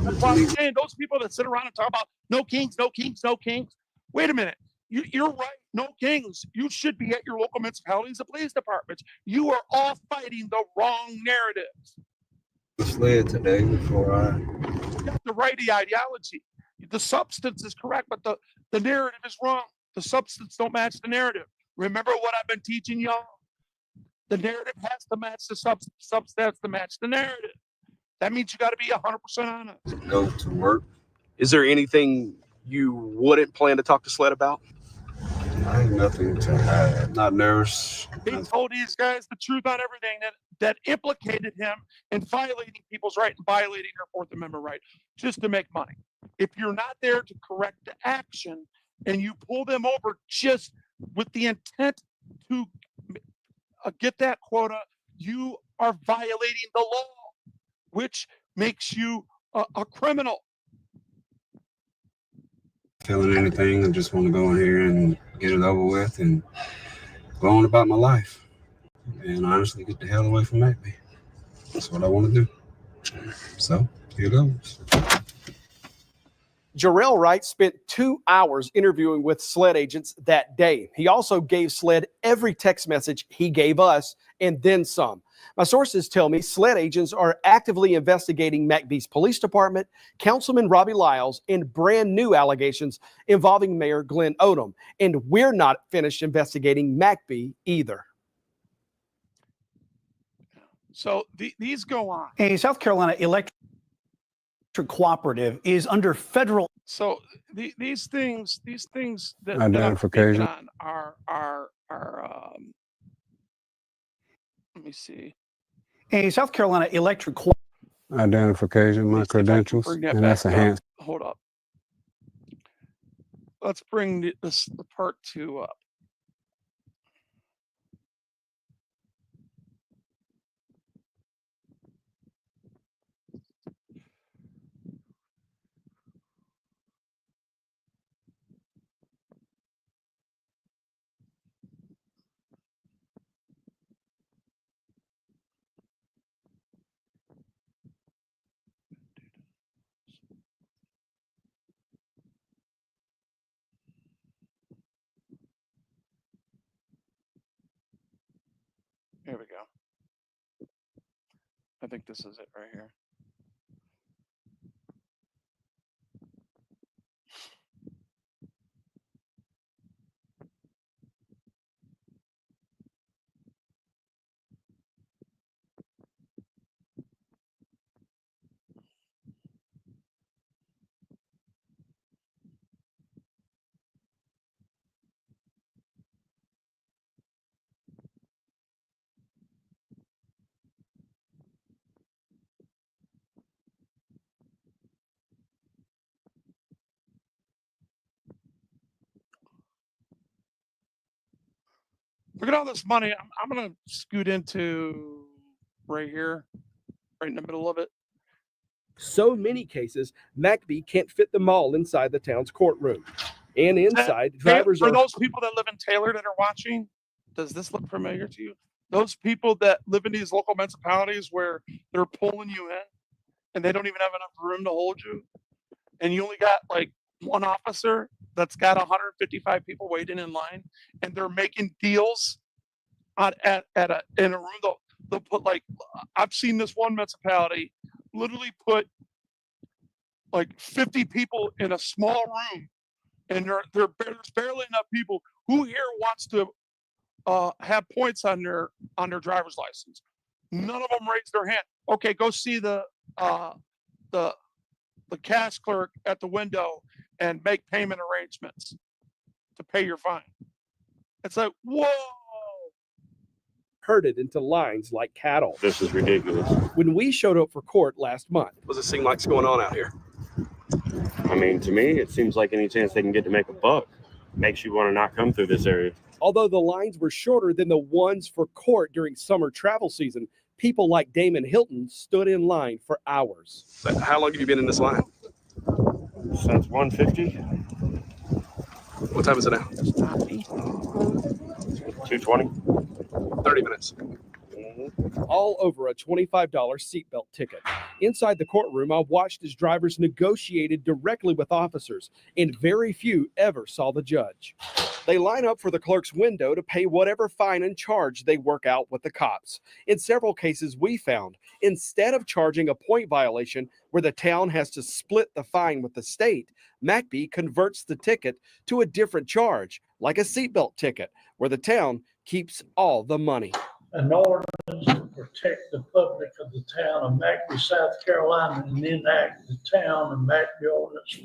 That's why I'm saying those people that sit around and talk about no kings, no kings, no kings. Wait a minute. You're right. No kings. You should be at your local municipalities and police departments. You are all fighting the wrong narratives.
SLED today before I.
You got the right ideology. The substance is correct, but the narrative is wrong. The substance don't match the narrative. Remember what I've been teaching y'all? The narrative has to match the substance has to match the narrative. That means you got to be 100% honest.
Go to work.
Is there anything you wouldn't plan to talk to SLED about?
I ain't nothing to hide. Not nervous.
They told these guys the truth on everything that implicated him in violating people's right and violating their Fourth Amendment right just to make money. If you're not there to correct the action and you pull them over just with the intent to get that quota, you are violating the law, which makes you a criminal.
Feeling anything. I just want to go in here and get it over with and go on about my life. And honestly, get the hell away from MACB. That's what I want to do. So, here goes.
Jarrell Wright spent 2 hours interviewing with SLED agents that day. He also gave SLED every text message he gave us and then some. My sources tell me SLED agents are actively investigating McBee's police department, Councilman Robbie Lyles, and brand new allegations involving Mayor Glenn Odom. And we're not finished investigating McBee either.
So these go on.
A South Carolina electric cooperative is under federal.
So these things that
Identification.
that I'm speaking on are let me see.
A South Carolina electric
Identification, my
Let me see if I can
credentials,
bring that
and that's a
back up.
hand.
Hold up. Let's bring the part 2 up. Here we go. I think this is it right here. Look at all this money. I'm going to scoot into right here, right in the middle of it.
So many cases, McBee can't fit them all inside the town's courtroom. And inside, drivers
for
are
those people that live in Taylor that are watching, does this look familiar to you? Those people that live in these local municipalities where they're pulling you in and they don't even have enough room to hold you, and you only got like one officer that's got 155 people waiting in line, and they're making deals in a room. They'll put like, I've seen this one municipality literally put like 50 people in a small room, and there's barely enough people. Who here wants to have points on their driver's license? None of them raised their hand. Okay, go see the cash clerk at the window and make payment arrangements to pay your fine. It's like, whoa.
herded into lines like cattle.
This is ridiculous.
When we showed up for court last month, what does it seem like's going on out here?
I mean, to me, it seems like any chance they can get to make a buck makes you want to not come through this area.
Although the lines were shorter than the ones for court during summer travel season, people like Damon Hilton stood in line for hours. So how long have you been in this line?
Since 150,
What time is it now?
220.
30 minutes. All over a $25 seatbelt ticket. Inside the courtroom, I watched as drivers negotiated directly with officers, and very few ever saw the judge. They line up for the clerk's window to pay whatever fine and charge they work out with the cops. In several cases we found, instead of charging a point violation where the town has to split the fine with the state, McBee converts the ticket to a different charge, like a seatbelt ticket, where the town keeps all the money.
An ordinance to protect the public of the town of McBee, South Carolina, and enact the town of McBee ordinance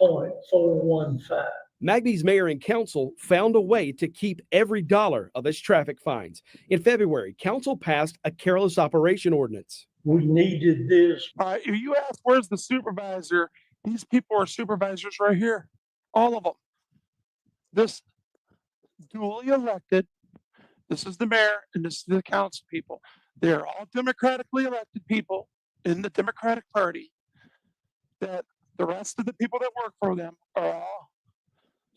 14.415.
McBee's mayor and council found a way to keep every dollar of its traffic fines. In February, council passed a careless operation ordinance.
We needed this.
All right, you ask, where's the supervisor? These people are supervisors right here. All of them. This duly elected. This is the mayor and this is the council people. They're all democratically elected people in the Democratic Party. That the rest of the people that work for them are all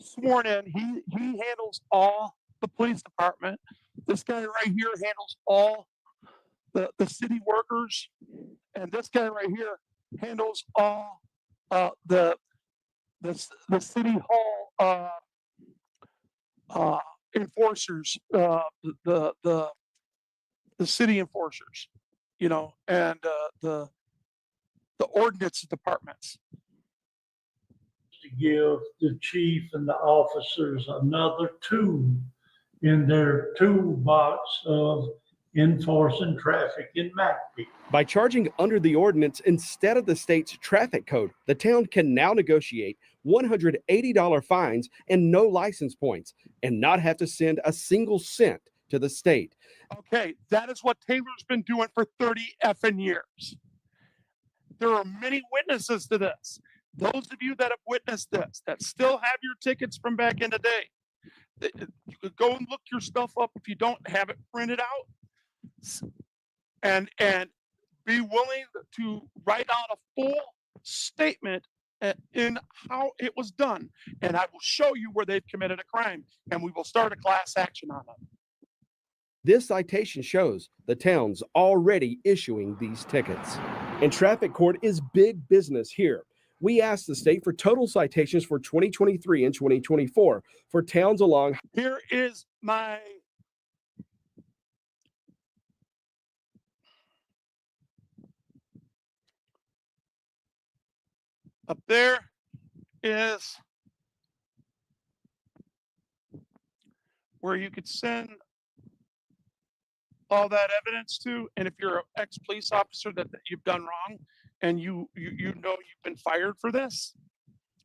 sworn in. He handles all the police department. This guy right here handles all the city workers. And this guy right here handles all the city hall enforcers, the city enforcers, you know, and the ordinance departments.
To give the chief and the officers another tool in their toolbox of enforcing traffic in McBee.
By charging under the ordinance instead of the state's traffic code, the town can now negotiate $180 fines and no license points and not have to send a single cent to the state.
Okay, that is what Taylor's been doing for 30 effing years. There are many witnesses to this. Those of you that have witnessed this, that still have your tickets from back in the day, you could go and look your stuff up if you don't have it printed out, and be willing to write out a full statement in how it was done. And I will show you where they've committed a crime, and we will start a class action on them.
This citation shows the town's already issuing these tickets. And traffic court is big business here. We asked the state for total citations for 2023 and 2024 for towns along.
Here is my up there is where you could send all that evidence to, and if you're an ex-police officer that you've done wrong and you know you've been fired for this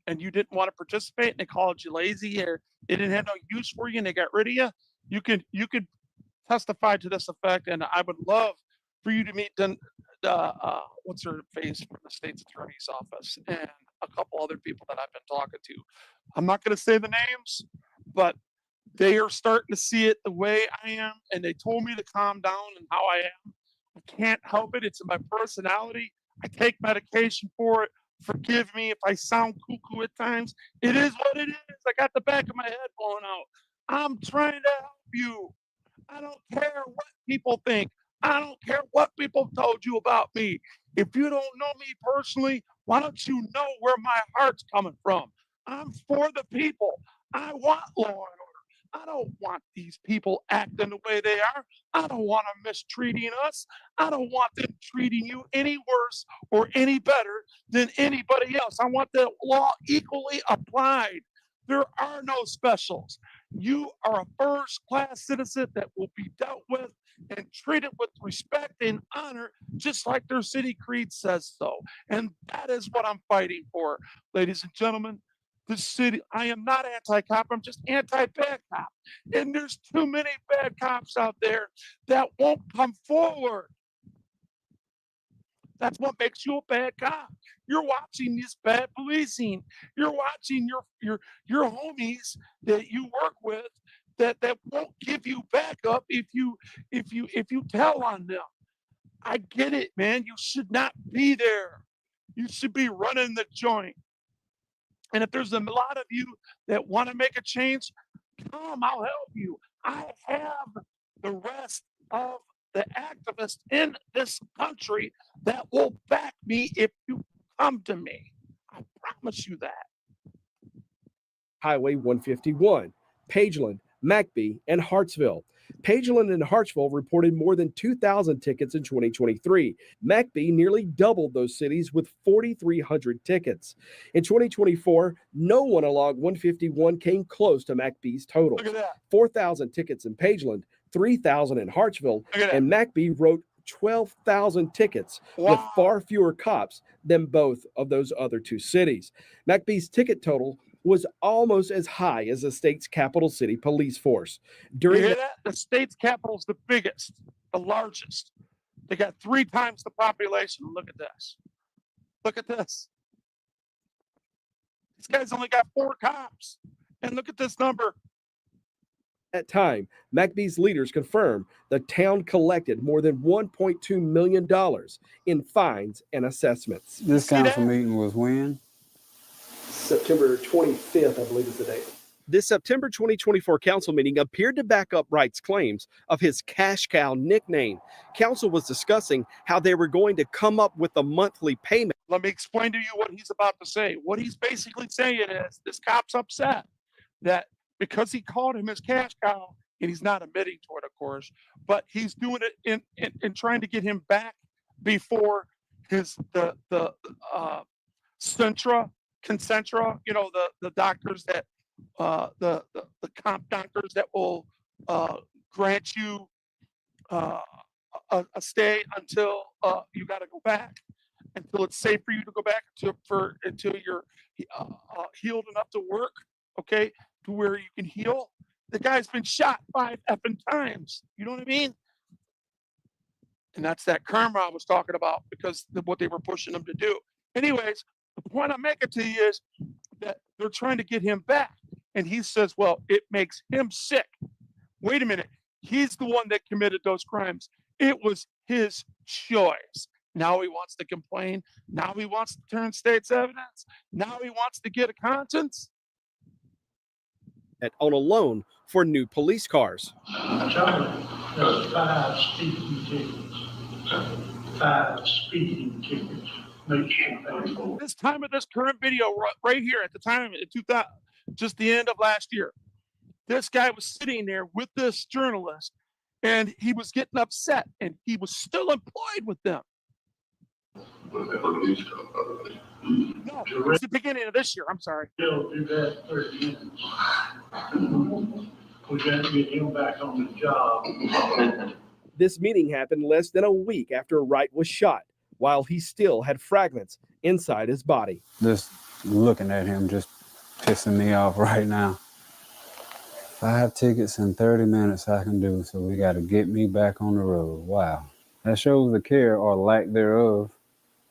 and you didn't want to participate and they called you lazy or they didn't have no use for you and they got rid of you, you could testify to this effect. And I would love for you to meet what's her face from the state's attorney's office and a couple other people that I've been talking to. I'm not going to say the names, but they are starting to see it the way I am, and they told me to calm down and how I am. I can't help it. It's in my personality. I take medication for it. Forgive me if I sound cuckoo at times. It is what it is. I got the back of my head blown out. I'm trying to help you. I don't care what people think. I don't care what people told you about me. If you don't know me personally, why don't you know where my heart's coming from? I'm for the people. I want law and order. I don't want these people acting the way they are. I don't want them mistreating us. I don't want them treating you any worse or any better than anybody else. I want the law equally applied. There are no specials. You are a first-class citizen that will be dealt with and treated with respect and honor, just like their city creed says so. And that is what I'm fighting for, ladies and gentlemen. The city, I am not anti-cop, I'm just anti-bad cop. And there's too many bad cops out there that won't come forward. That's what makes you a bad cop. You're watching this bad policing. You're watching your homies that you work with that won't give you backup if you tell on them. I get it, man. You should not be there. You should be running the joint. And if there's a lot of you that want to make a change, come, I'll help you. I have the rest of the activists in this country that will back me if you come to me. I promise you that.
Highway 151, Pageland, McBee, and Hartsville. Pageland and Hartsville reported more than 2,000 tickets in 2023. McBee nearly doubled those cities with 4,300 tickets. In 2024, no one along 151 came close to McBee's total.
Look at that.
4,000 tickets in Pageland, 3,000 in Hartsville,
Look at that.
and McBee wrote 12,000 tickets with
Wow.
far fewer cops than both of those other two cities. McBee's ticket total was almost as high as the state's capital city police force.
You
During
hear that? The state's capital is the biggest, the largest. They got 3 times the population. Look at this. Look at this. These guys only got 4 cops. And look at this number.
that time, McBee's leaders confirmed the town collected more than $1.2 million in fines and assessments.
This
See
council
that?
meeting was when?
September 25th, I believe is the date. This September 2024 council meeting appeared to back up Wright's claims of his cash cow nickname. Council was discussing how they were going to come up with a monthly payment.
Let me explain to you what he's about to say. What he's basically saying is this cop's upset that because he called him his cash cow, and he's not admitting to it, of course, but he's doing it in trying to get him back before the Concentra, you know, the doctors that the comp doctors that will grant you a stay until you got to go back, until it's safe for you to go back until you're healed enough to work, okay, to where you can heal. The guy's been shot 5 effing times. You know what I mean? And that's that karma I was talking about because of what they were pushing him to do. Anyways, the point I'm making to you is that they're trying to get him back. And he says, well, it makes him sick. Wait a minute. He's the one that committed those crimes. It was his choice. Now he wants to complain. Now he wants to turn state's evidence. Now he wants to get a conscience.
On a loan for new police cars.
Charlie, there's 5 speeding tickets. 5 speeding tickets. Make sure they go.
This time of this current video right here at the time in 2000, just the end of last year, this guy was sitting there with this journalist and he was getting upset and he was still employed with them. No, it's the beginning of this year. I'm sorry.
He'll do that in 30 minutes. We got to get him back on the job.
This meeting happened less than a week after Wright was shot, while he still had fragments inside his body.
Just looking at him just pissing me off right now. 5 tickets in 30 minutes I can do, so we got to get me back on the road. Wow. That shows the care or lack thereof.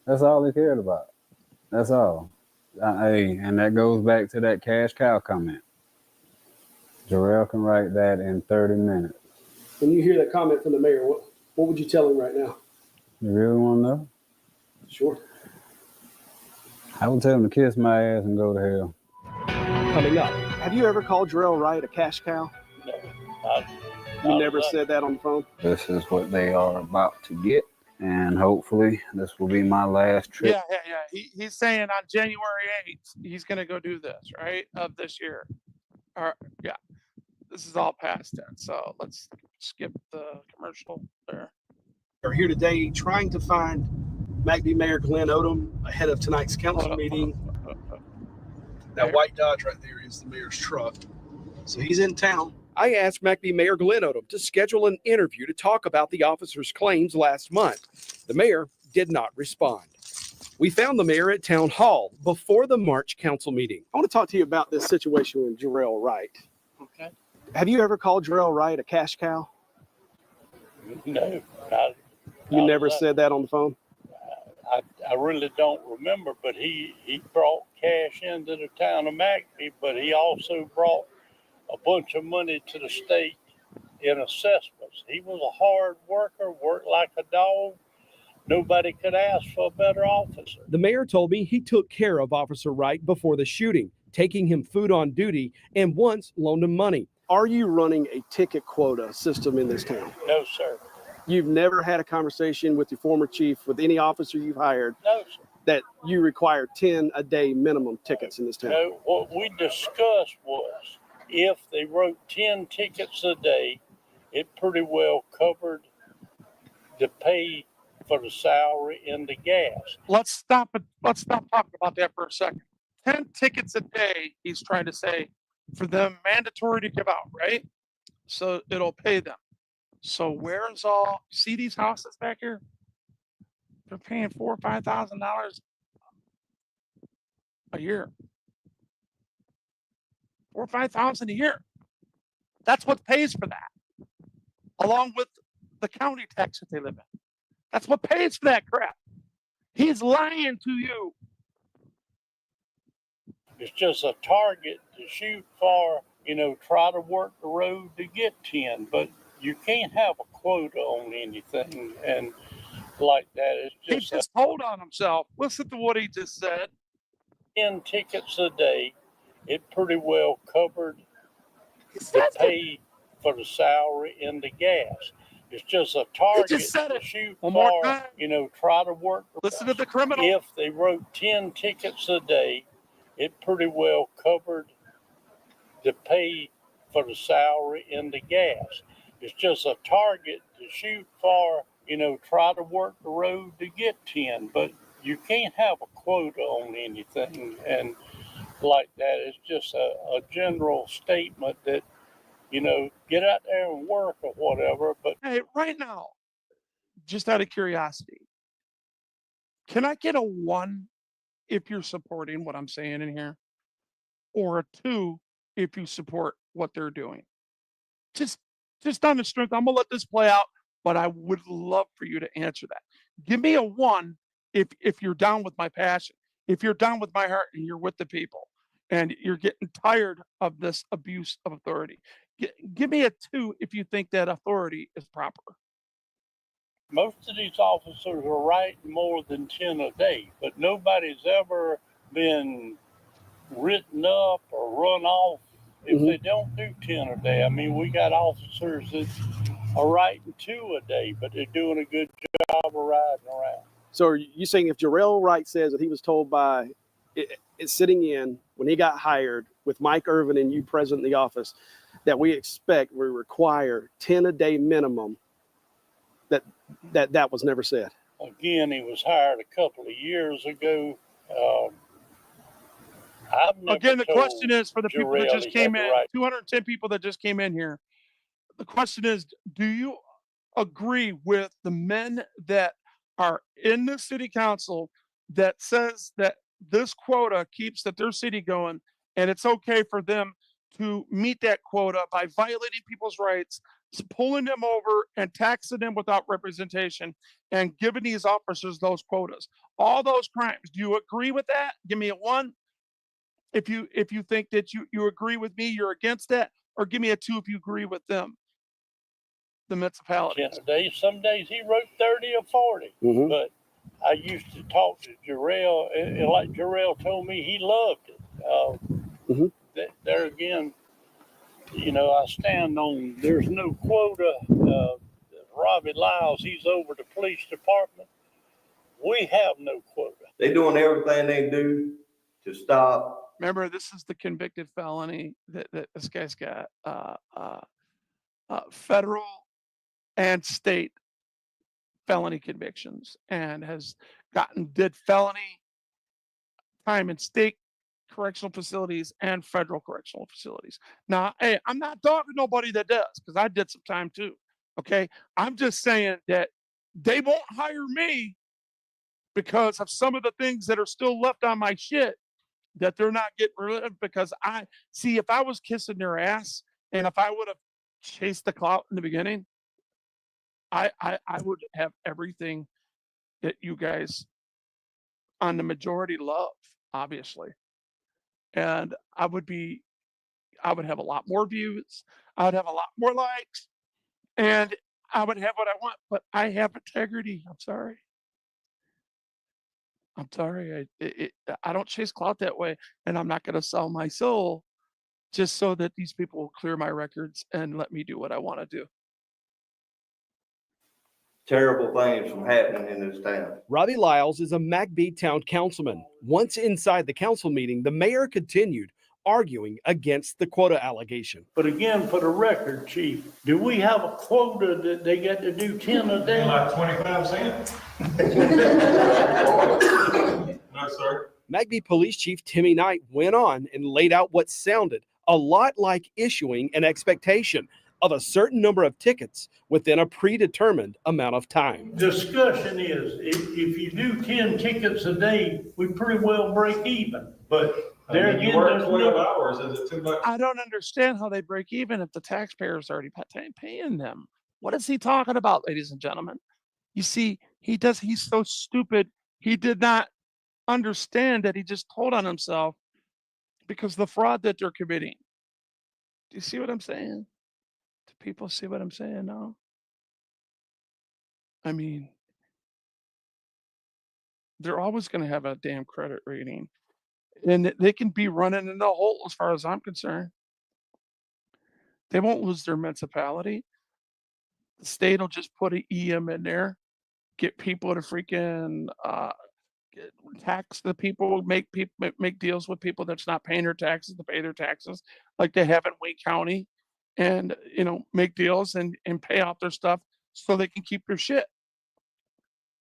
That's all they cared about. That's all. Hey, and that goes back to that cash cow comment. Jarrell can write that in 30 minutes.
When you hear that comment from the mayor, what would you tell him right now?
You really want to know?
Sure.
I would tell him to kiss my ass and go to hell.
Coming up, have you ever called Jarrell Wright a cash cow?
No.
You never said that on the phone?
This is what they are about to get, and hopefully this will be my last trip.
Yeah. He's saying on January 8th, he's going to go do this, right, of this year. Yeah, this is all past tense, so let's skip the commercial there.
We're here today trying to find McBee Mayor Glenn Odom ahead of tonight's council meeting. That white Dodge right there is the mayor's truck. So he's in town. I asked McBee Mayor Glenn Odom to schedule an interview to talk about the officer's claims last month. The mayor did not respond. We found the mayor at Town Hall before the March council meeting. I want to talk to you about this situation with Jarrell Wright.
Okay.
Have you ever called Jarrell Wright a cash cow?
No.
You never said that on the phone?
I really don't remember, but he brought cash into the town of McBee, but he also brought a bunch of money to the state in assessments. He was a hard worker, worked like a dog. Nobody could ask for a better officer.
The mayor told me he took care of Officer Wright before the shooting, taking him food on duty, and once loaned him money. Are you running a ticket quota system in this town?
No, sir.
You've never had a conversation with your former chief, with any officer you've hired,
No, sir.
that you require 10 a day minimum tickets in this town?
No, what we discussed was if they wrote 10 tickets a day, it pretty well covered the pay for the salary and the gas.
Let's stop talking about that for a second. 10 tickets a day, he's trying to say, for them mandatory to give out, right? So it'll pay them. So where's see these houses back here? They're paying $4,000 or $5,000 a year. $4,000 or $5,000 a year. That's what pays for that, along with the county tax that they live in. That's what pays for that crap. He's lying to you.
It's just a target to shoot for, try to work the road to get 10, but you can't have a quota on anything and like that. It's
He just told on himself. Listen to what he just said.
10 tickets a day. It pretty well covered to pay for the salary and the gas. It's just a target
said
to
it.
shoot
One more
for,
time.
try to work.
Listen to the criminal.
If they wrote 10 tickets a day, it pretty well covered the pay for the salary and the gas. It's just a target to shoot for, try to work the road to get 10, but you can't have a quota on anything. And like that, it's just a general statement that, get out there and work or whatever. But
Hey, right now, just out of curiosity, can I get a 1 if you're supporting what I'm saying in here? Or a 2 if you support what they're doing? Just on the strength, I'm gonna let this play out, but I would love for you to answer that. Give me a 1 if you're down with my passion, if you're down with my heart and you're with the people and you're getting tired of this abuse of authority. Give me a 2 if you think that authority is proper.
most of these officers are writing more than 10 a day, but nobody's ever been written up or run off if they don't do 10 a day. I mean, we got officers that are writing 2 a day, but they're doing a good job of riding around.
So are you saying if Jarrell Wright says that he was told by it's sitting in when he got hired with Mike Irvin and you present in the office that we require 10 a day minimum, that was never said?
Again, he was hired a couple of years ago.
Again, the question is for the people that just came in,
right.
210 people that just came in here. The question is, do you agree with the men that are in the city council that says that this quota keeps their city going and it's okay for them to meet that quota by violating people's rights, pulling them over and taxing them without representation and giving these officers those quotas, all those crimes? Do you agree with that? Give me a 1 if you think that you agree with me, you're against that, or give me a 2 if you agree with them, the municipalities.
10 a day. Some days he wrote 30 or 40. But I used to talk to Jarrell, and like Jarrell told me, he loved it. There again, I stand on there's no quota. Robbie Lyles, he's over the police department. We have no quota.
They doing everything they do to stop.
Remember, this is the convicted felony that this guy's got federal and state felony convictions and did felony time in state correctional facilities and federal correctional facilities. Now, hey, I'm not dogging nobody that does, because I did some time too. Okay. I'm just saying that they won't hire me because of some of the things that are still left on my shit that they're not getting rid of. Because if I was kissing their ass and if I would have chased the clout in the beginning, I would have everything that you guys on the majority love, obviously. And I would have a lot more views. I would have a lot more likes, and I would have what I want, but I have integrity. I'm sorry. I don't chase clout that way, and I'm not going to sell my soul just so that these people will clear my records and let me do what I want to do.
Terrible things from happening in this town.
Robbie Lyles is a McBee town councilman. Once inside the council meeting, the mayor continued arguing against the quota allegation.
But again, for the record, Chief, do we have a quota that they got to do 10 a day?
Like 25 cents? No, sir.
McBee Police Chief Timmy Knight went on and laid out what sounded a lot like issuing an expectation of a certain number of tickets within a predetermined amount of time.
Discussion is, if you do 10 tickets a day, we pretty well break even. But there again,
you work
there's
12 hours, is it too much?
I don't understand how they break even if the taxpayers already paying them. What is he talking about, ladies and gentlemen? You see, he's so stupid. He did not understand that he just told on himself because the fraud that they're committing. Do you see what I'm saying? Do people see what I'm saying now? I mean, they're always going to have a damn credit rating, and they can be running in the hole as far as I'm concerned. They won't lose their municipality. The state will just put an EM in there, get people to freaking tax the people, make deals with people that's not paying their taxes to pay their taxes, like they have in Wayne County, and make deals and pay off their stuff so they can keep their shit.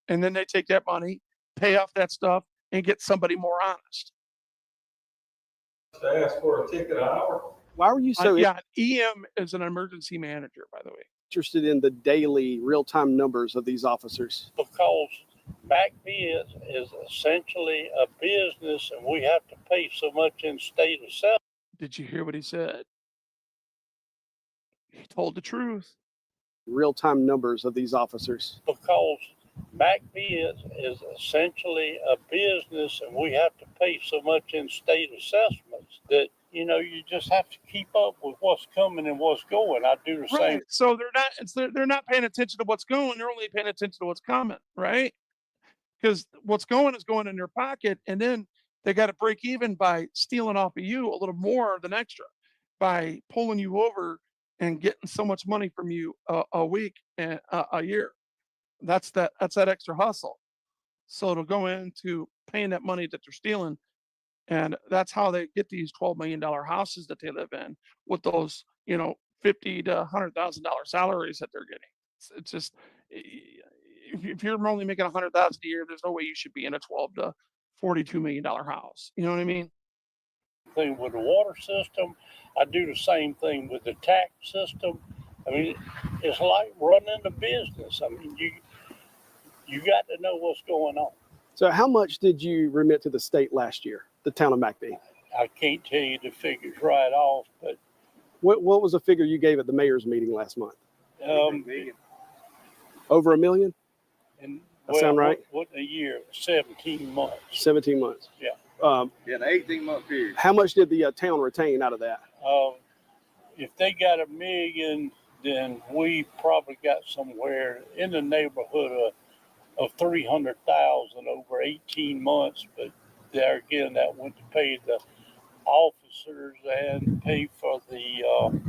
And then they take that money, pay off that stuff, and get somebody more honest.
To ask for a ticket an hour.
Why were you so
Yeah, EM is an emergency manager, by the way.
interested in the daily real-time numbers of these officers?
Because McBee is essentially a business, and we have to pay so much in state assessment.
Did you hear what he said? He told the truth.
Real-time numbers of these officers.
Because McBee is essentially a business, and we have to pay so much in state assessments that you just have to keep up with what's coming and what's going. I do the same.
Right. So they're not paying attention to what's going. They're only paying attention to what's coming, right? Because what's going is going in their pocket, and then they got to break even by stealing off of you a little more than extra, by pulling you over and getting so much money from you a week and a year. That's that extra hustle. So it'll go into paying that money that they're stealing, and that's how they get these $12 million houses that they live in with those $50,000 to $100,000 salaries that they're getting. It's just, if you're only making $100,000 a year, there's no way you should be in a $12 to $42 million house. You know what I mean?
Thing with the water system, I do the same thing with the tax system. I mean, it's like running a business. I mean, you got to know what's going on.
So how much did you remit to the state last year, the town of McBee?
I can't tell you the figures right off, but
What was the figure you gave at the mayor's meeting last month? Over $1 million?
and
That sound right?
What a year? 17 months.
17 months.
Yeah.
Yeah, an 18-month period.
How much did the town retain out of that?
If they got $1 million, then we probably got somewhere in the neighborhood of 300,000 over 18 months. But there again, that went to pay the officers and pay for the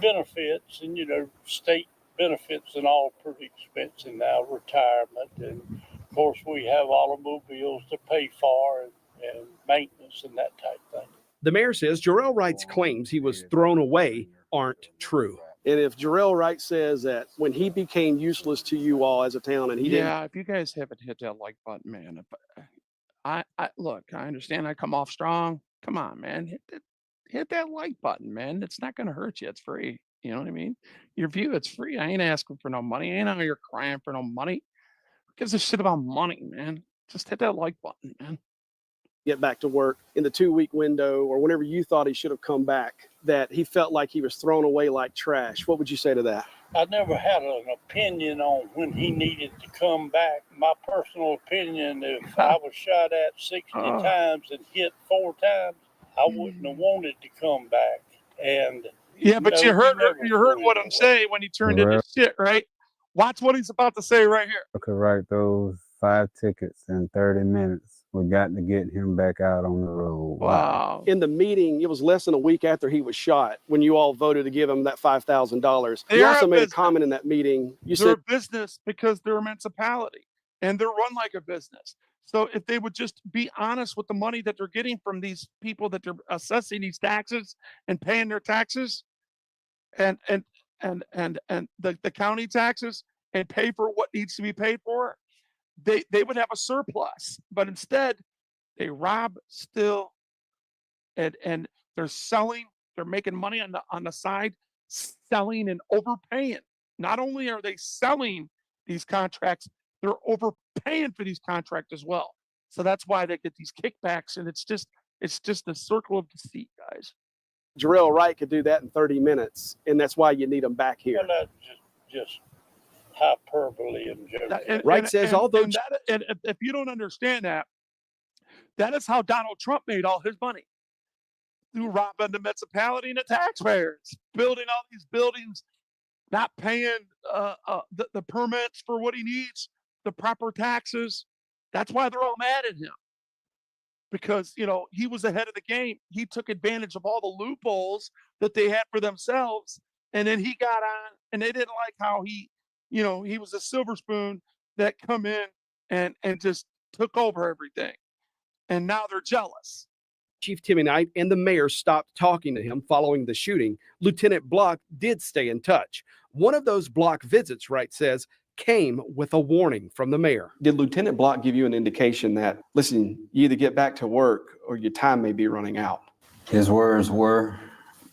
benefits, and state benefits and all pretty expensive now, retirement, and of course we have automobiles to pay for and maintenance and that type of thing.
The mayor says Jarrell Wright's claims he was thrown away aren't true. And if Jarrell Wright says that when he became useless to you all as a town and he didn't,
Yeah, if you guys haven't hit that like button, man. I look, I understand I come off strong. Come on, man. Hit that like button, man. It's not gonna hurt you. It's free. You know what I mean? Your view, it's free. I ain't asking for no money. I ain't out here crying for no money. Who gives a shit about money, man? Just hit that like button, man.
get back to work in the 2-week window or whenever you thought he should have come back, that he felt like he was thrown away like trash. What would you say to that?
I never had an opinion on when he needed to come back. My personal opinion, if I was shot at 60 times and hit 4 times, I wouldn't have wanted to come back. And
yeah, but you heard what I'm saying when he turned into shit, right? Watch what he's about to say right here.
I could write those 5 tickets in 30 minutes. We got to get him back out on the road.
Wow.
In the meeting, it was less than a week after he was shot when you all voted to give him that $5,000. You also made a comment in that meeting. You said
they're a business because they're a municipality and they're run like a business. So if they would just be honest with the money that they're getting from these people that they're assessing these taxes and paying their taxes and the county taxes and pay for what needs to be paid for, they would have a surplus. But instead they rob, steal, and they're selling, they're making money on the side, selling and overpaying. Not only are they selling these contracts, they're overpaying for these contracts as well. So that's why they get these kickbacks, and it's just a circle of deceit, guys.
Jarrell Wright could do that in 30 minutes, and that's why you need him back here.
well, that's just hyperbole and joking.
Wright says all those.
And if you don't understand that, that is how Donald Trump made all his money. Through robbing the municipality and the taxpayers, building all these buildings, not paying the permits for what he needs, the proper taxes. That's why they're all mad at him. because, you know, he was ahead of the game. He took advantage of all the loopholes that they had for themselves. And then he got on, and they didn't like how he, you know, he was a silver spoon that come in and just took over everything. And now they're jealous.
Chief Timmy Knight and the mayor stopped talking to him following the shooting. Lieutenant Block did stay in touch. One of those Block visits, Wright says, came with a warning from the mayor. Did Lieutenant Block give you an indication that, listen, you either get back to work or your time may be running out?
His words were,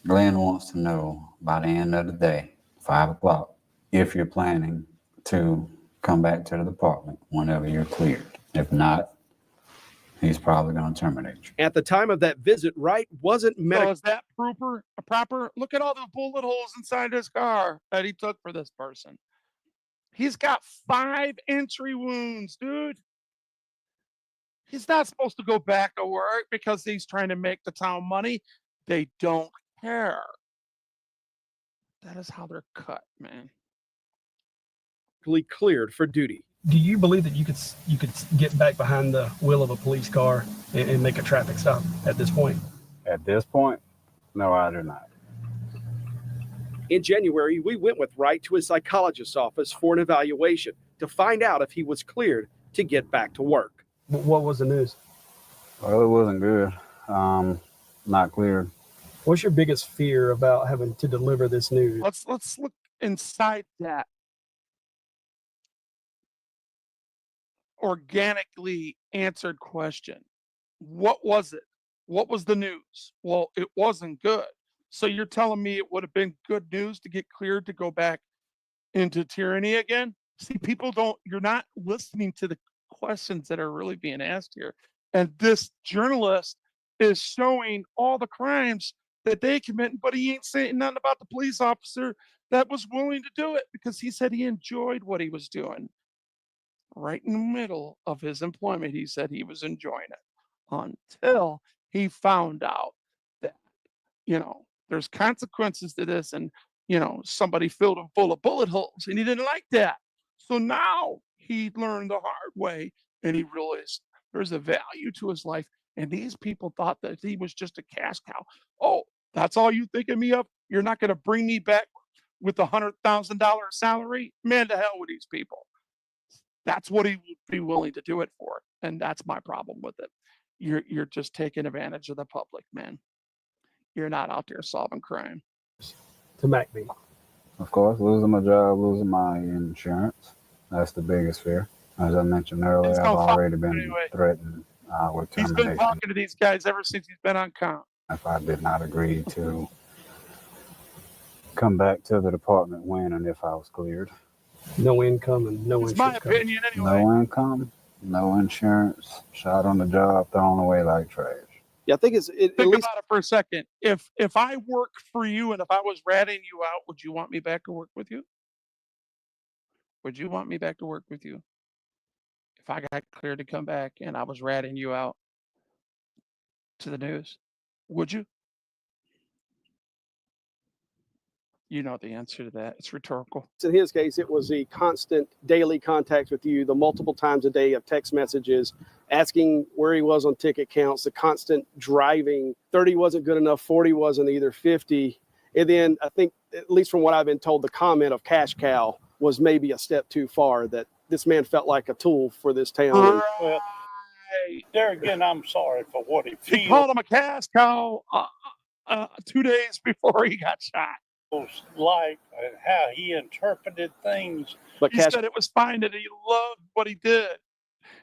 Glenn wants to know by the end of the day, 5 o'clock, if you're planning to come back to the department whenever you're cleared. If not, he's probably going to terminate you.
At the time of that visit, Wright wasn't
So
medical.
is that proper? Look at all the bullet holes inside his car that he took for this person. He's got 5 entry wounds, dude. He's not supposed to go back to work because he's trying to make the town money. They don't care. That is how they're cut, man.
Cleared for duty.
Do you believe that you could get back behind the wheel of a police car and make a traffic stop at this point?
At this point, no, I do not.
In January, we went with Wright to his psychologist's office for an evaluation to find out if he was cleared to get back to work.
What was the news?
Well, it wasn't good. Not cleared.
What's your biggest fear about having to deliver this news?
Let's look inside that organically answered question. What was it? What was the news? Well, it wasn't good. So you're telling me it would have been good news to get cleared to go back into tyranny again? See, you're not listening to the questions that are really being asked here. And this journalist is showing all the crimes that they commit, but he ain't saying nothing about the police officer that was willing to do it because he said he enjoyed what he was doing. Right in the middle of his employment, he said he was enjoying it until he found out that, you know, there's consequences to this, and, you know, somebody filled him full of bullet holes, and he didn't like that. So now he learned the hard way, and he realized there's a value to his life. And these people thought that he was just a cash cow. Oh, that's all you think of me of? You're not going to bring me back with a $100,000 salary? Man, to hell with these people. That's what he would be willing to do it for. And that's my problem with it. You're just taking advantage of the public, man. You're not out there solving crime.
To Mac me.
Of course, losing my job, losing my insurance. That's the biggest fear. As I mentioned earlier, I've already been threatened with termination.
He's been talking to these guys ever since he's been on count.
If I did not agree to come back to the department when and if I was cleared.
No income and no insurance.
It's my opinion anyway.
No income, no insurance, shot on the job, thrown away like trash.
Yeah, I think
Think about it for a second. If I worked for you and if I was ratting you out, would you want me back to work with you? Would you want me back to work with you? If I got cleared to come back and I was ratting you out to the news, would you? You know the answer to that. It's rhetorical.
in his case, it was the constant daily contact with you, the multiple times a day of text messages, asking where he was on ticket counts, the constant driving. 30 wasn't good enough, 40 wasn't either, 50. And then I think, at least from what I've been told, the comment of cash cow was maybe a step too far, that this man felt like a tool for this town.
Well, there again, I'm sorry for what he
He
feels.
called him a cash cow 2 days before he got shot.
Like and how he interpreted things.
But
He said it was fine, that he loved what he did.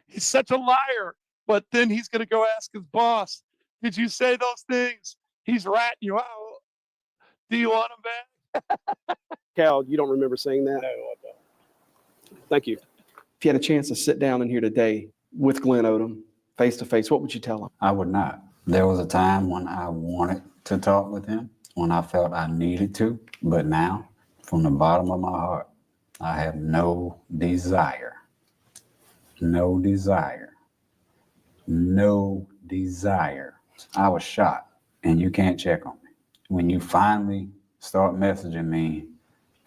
He's such a liar. But then he's going to go ask his boss, did you say those things? He's ratting you out. Do you want him back?
Cal, you don't remember saying that?
No, I don't.
Thank you. If you had a chance to sit down in here today with Glenn Odom, face to face, what would you tell him?
I would not. There was a time when I wanted to talk with him, when I felt I needed to, but now, from the bottom of my heart, I have no desire. No desire. No desire. I was shot, and you can't check on me. When you finally start messaging me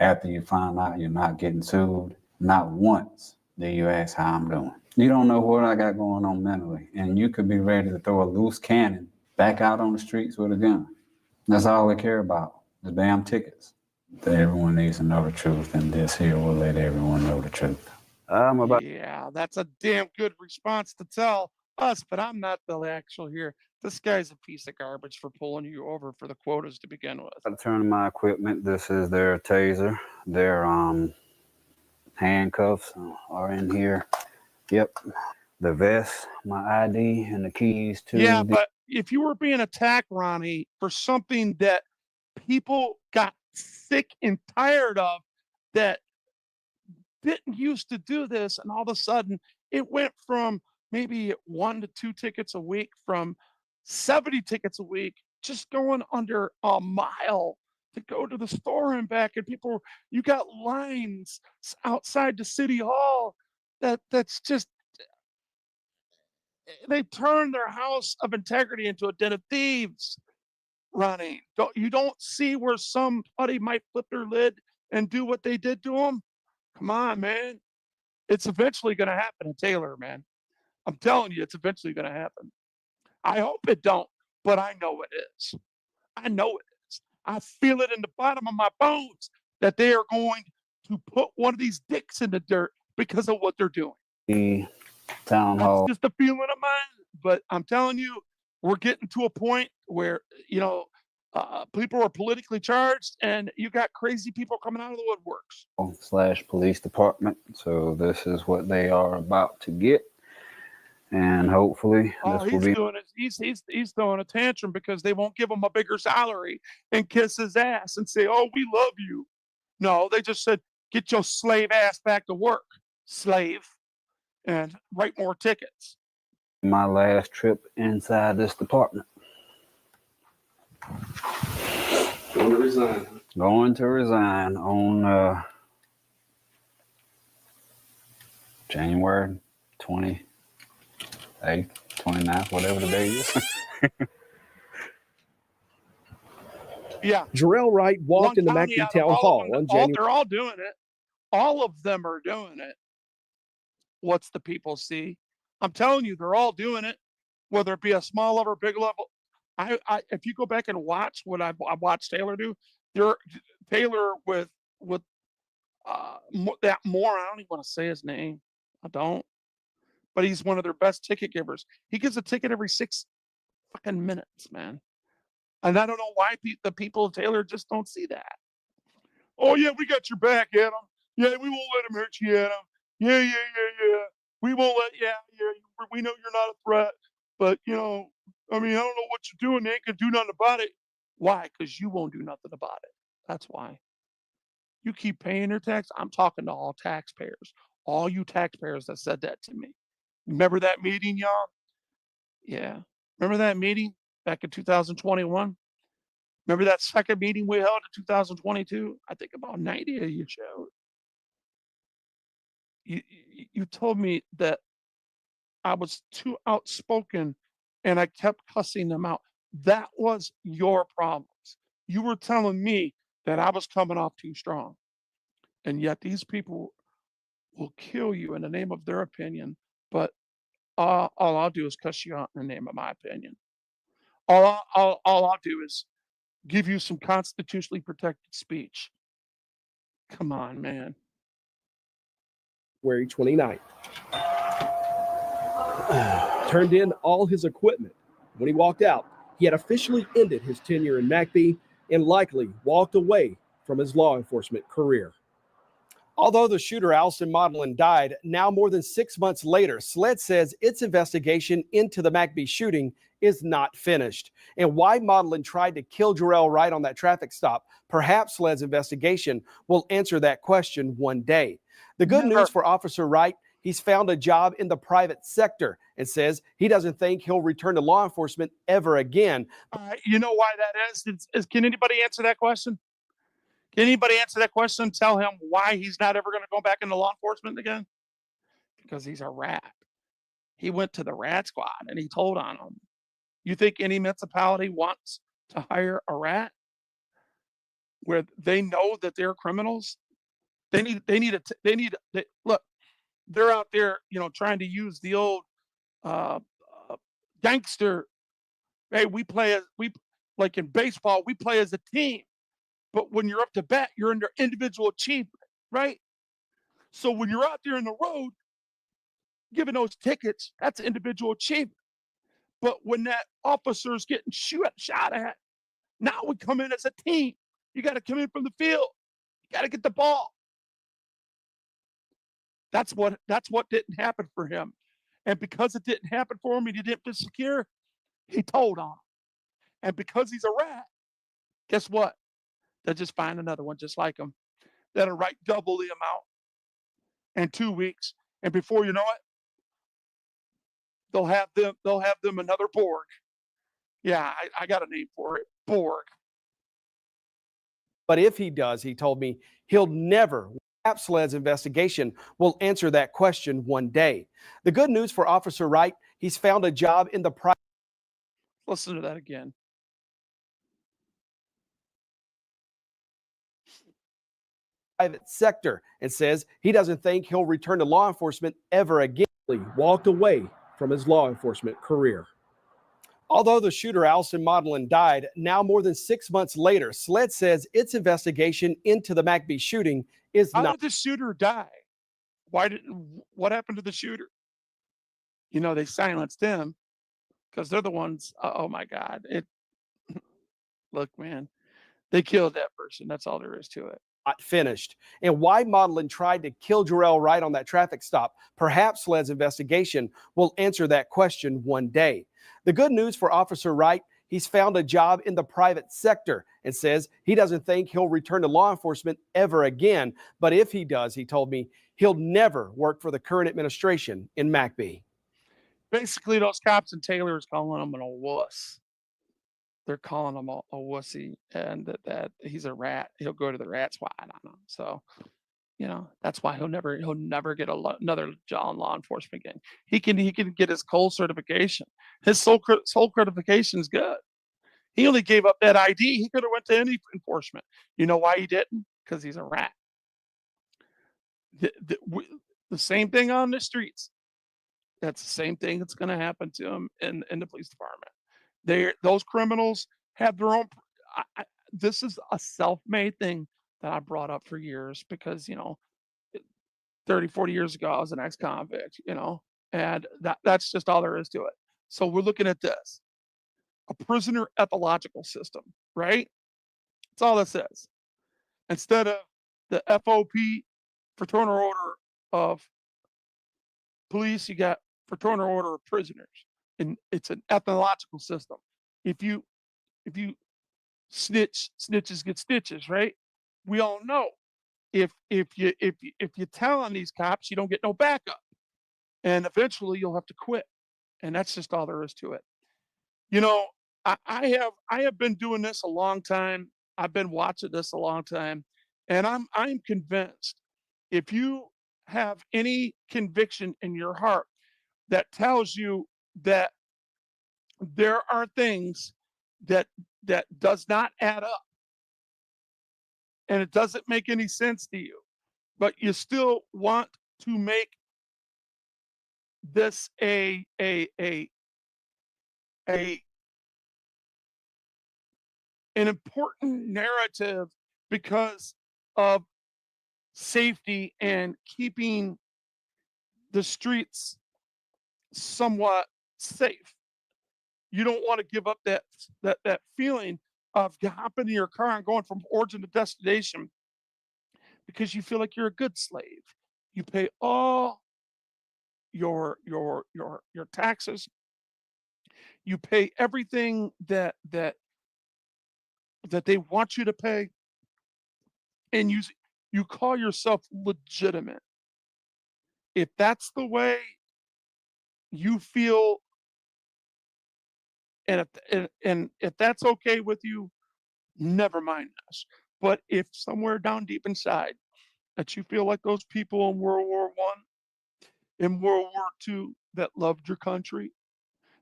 after you find out you're not getting sued, not once do you ask how I'm doing. You don't know what I got going on mentally, and you could be ready to throw a loose cannon back out on the streets with a gun. That's all they care about, the damn tickets. Everyone needs to know the truth, and this here will let everyone know the truth.
Yeah, that's a damn good response to tell us, but I'm not the actual here. This guy's a piece of garbage for pulling you over for the quotas to begin with.
I'm turning my equipment. This is their taser. Their handcuffs are in here. Yep. The vest, my ID, and the keys to
Yeah, but if you were being attacked, Ronnie, for something that people got sick and tired of, that didn't used to do this, and all of a sudden it went from maybe 1 to 2 tickets a week, from 70 tickets a week, just going under a mile to go to the store and back, and people, you got lines outside the city hall. That's just, they turned their house of integrity into a den of thieves. Ronnie, don't see where somebody might flip their lid and do what they did to them? Come on, man. It's eventually going to happen in Taylor, man. I'm telling you, it's eventually going to happen. I hope it don't, but I know it is. I know it is. I feel it in the bottom of my bones that they are going to put one of these dicks in the dirt because of what they're doing.
the town
That's
hall.
just a feeling of mine, but I'm telling you, we're getting to a point where, people are politically charged, and you got crazy people coming out of the woodworks.
/ police department. So this is what they are about to get, and hopefully
Oh,
this will
he's
be.
doing it. He's throwing a tantrum because they won't give him a bigger salary and kiss his ass and say, "Oh, we love you." No, they just said, "Get your slave ass back to work, slave, and write more tickets."
My last trip inside this department. Going to resign on January 28th, 29th, whatever the day is.
Yeah,
Jarrell Wright walked
one
into
county
McBee
out of
Town
all
Hall
of them,
on January.
they're all doing it. All of them are doing it. What's the people see? I'm telling you, they're all doing it, whether it be a small level or big level. If you go back and watch what I watched Taylor do, Taylor with that more. I don't even want to say his name. I don't, but he's one of their best ticket givers. He gives a ticket every 6 fucking minutes, man. And I don't know why the people of Taylor just don't see that. Oh yeah, we got your back, Adam. Yeah, we won't let him hurt you, Adam. Yeah. We won't let. Yeah. We know you're not a threat, but I don't know what you're doing. They ain't gonna do nothing about it. Why? Because you won't do nothing about it. That's why. You keep paying your tax. I'm talking to all taxpayers. All you taxpayers that said that to me. Remember that meeting, y'all? Yeah. Remember that meeting back in 2021? Remember that second meeting we held in 2022? I think about 90 of you showed. You told me that I was too outspoken and I kept cussing them out. That was your problems. You were telling me that I was coming off too strong. And yet these people will kill you in the name of their opinion. But all I'll do is cuss you out in the name of my opinion. All I'll do is give you some constitutionally protected speech. Come on, man.
January 29th. Turned in all his equipment. When he walked out, he had officially ended his tenure in McBee and likely walked away from his law enforcement career. Although the shooter, Alston Modlin, died now more than 6 months later, SLED says its investigation into the McBee shooting is not finished. And why Modlin tried to kill Jarrell Wright on that traffic stop, perhaps SLED's investigation will answer that question one day. The good news for Officer Wright, he's found a job in the private sector and says he doesn't think he'll return to law enforcement ever again.
You know why that is? Can anybody answer that question? Can anybody answer that question? Tell him why he's not ever going to go back into law enforcement again? Because he's a rat. He went to the rat squad and he told on them. You think any municipality wants to hire a rat where they know that they're criminals? Look, they're out there, trying to use the old uh, gangster. Hey, like in baseball, we play as a team. But when you're up to bat, you're under individual achievement, right? So when you're out there in the road giving those tickets, that's individual achievement. But when that officer's getting shot at, now we come in as a team. You got to come in from the field. You got to get the ball. That's what didn't happen for him. And because it didn't happen for him, he didn't feel secure, he told on him. And because he's a rat, guess what? They'll just find another one just like him. That'll write double the amount in 2 weeks. And before you know it, they'll have them another Borg. Yeah, I got a name for it. Borg.
But if he does, he told me, he'll never. SLED's investigation will answer that question one day. The good news for Officer Wright, he's found a job in the private.
Listen to that again.
Private sector and says he doesn't think he'll return to law enforcement ever again. He walked away from his law enforcement career. Although the shooter, Alston Modlin, died, now more than 6 months later, SLED says its investigation into the McBee shooting is
How
not.
did the shooter die? What happened to the shooter? They silenced him because they're the ones. Oh my God. Look, man, they killed that person. That's all there is to it.
Not finished, and why Modlin tried to kill Jarrell Wright on that traffic stop. Perhaps SLED's investigation will answer that question one day. The good news for Officer Wright, he's found a job in the private sector and says he doesn't think he'll return to law enforcement ever again. But if he does, he told me, he'll never work for the current administration in McBee.
Basically, those cops in Taylor is calling him a wuss. They're calling him a wussy, and that he's a rat. He'll go to the rat squad on them. So, that's why he'll never get another job in law enforcement again. He can get his Cole certification. His soul certification is good. He only gave up that ID. He could have went to any enforcement. You know why he didn't? Because he's a rat. The same thing on the streets. That's the same thing that's going to happen to him in the police department. Those criminals have their own. This is a self-made thing that I brought up for years because 30, 40 years ago I was an ex-convict, and that's just all there is to it. So we're looking at this, a prisoner ethological system, right? That's all this is. Instead of the FOP, fraternal order of police, you got fraternal order of prisoners. And it's an ethnological system. If you snitch, snitches get stitches, right? We all know if you tell on these cops, you don't get no backup, and eventually you'll have to quit, and that's just all there is to it. I have been doing this a long time. I've been watching this a long time, and I'm convinced if you have any conviction in your heart that tells you that there are things that does not add up and it doesn't make any sense to you, but you still want to make this an important narrative because of safety and keeping the streets somewhat safe. You don't want to give up that feeling of hopping in your car and going from origin to destination because you feel like you're a good slave. You pay all your taxes. You pay everything that they want you to pay, and you call yourself legitimate. If that's the way you feel, and if that's okay with you, never mind us. But if somewhere down deep inside that you feel like those people in World War I, in World War II, that loved your country,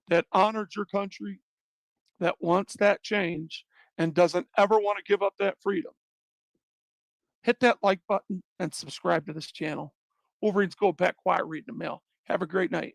that honored your country, that wants that change and doesn't ever want to give up that freedom, hit that like button and subscribe to this channel. Wolverines Go Pack Quiet reading the mail. Have a great night.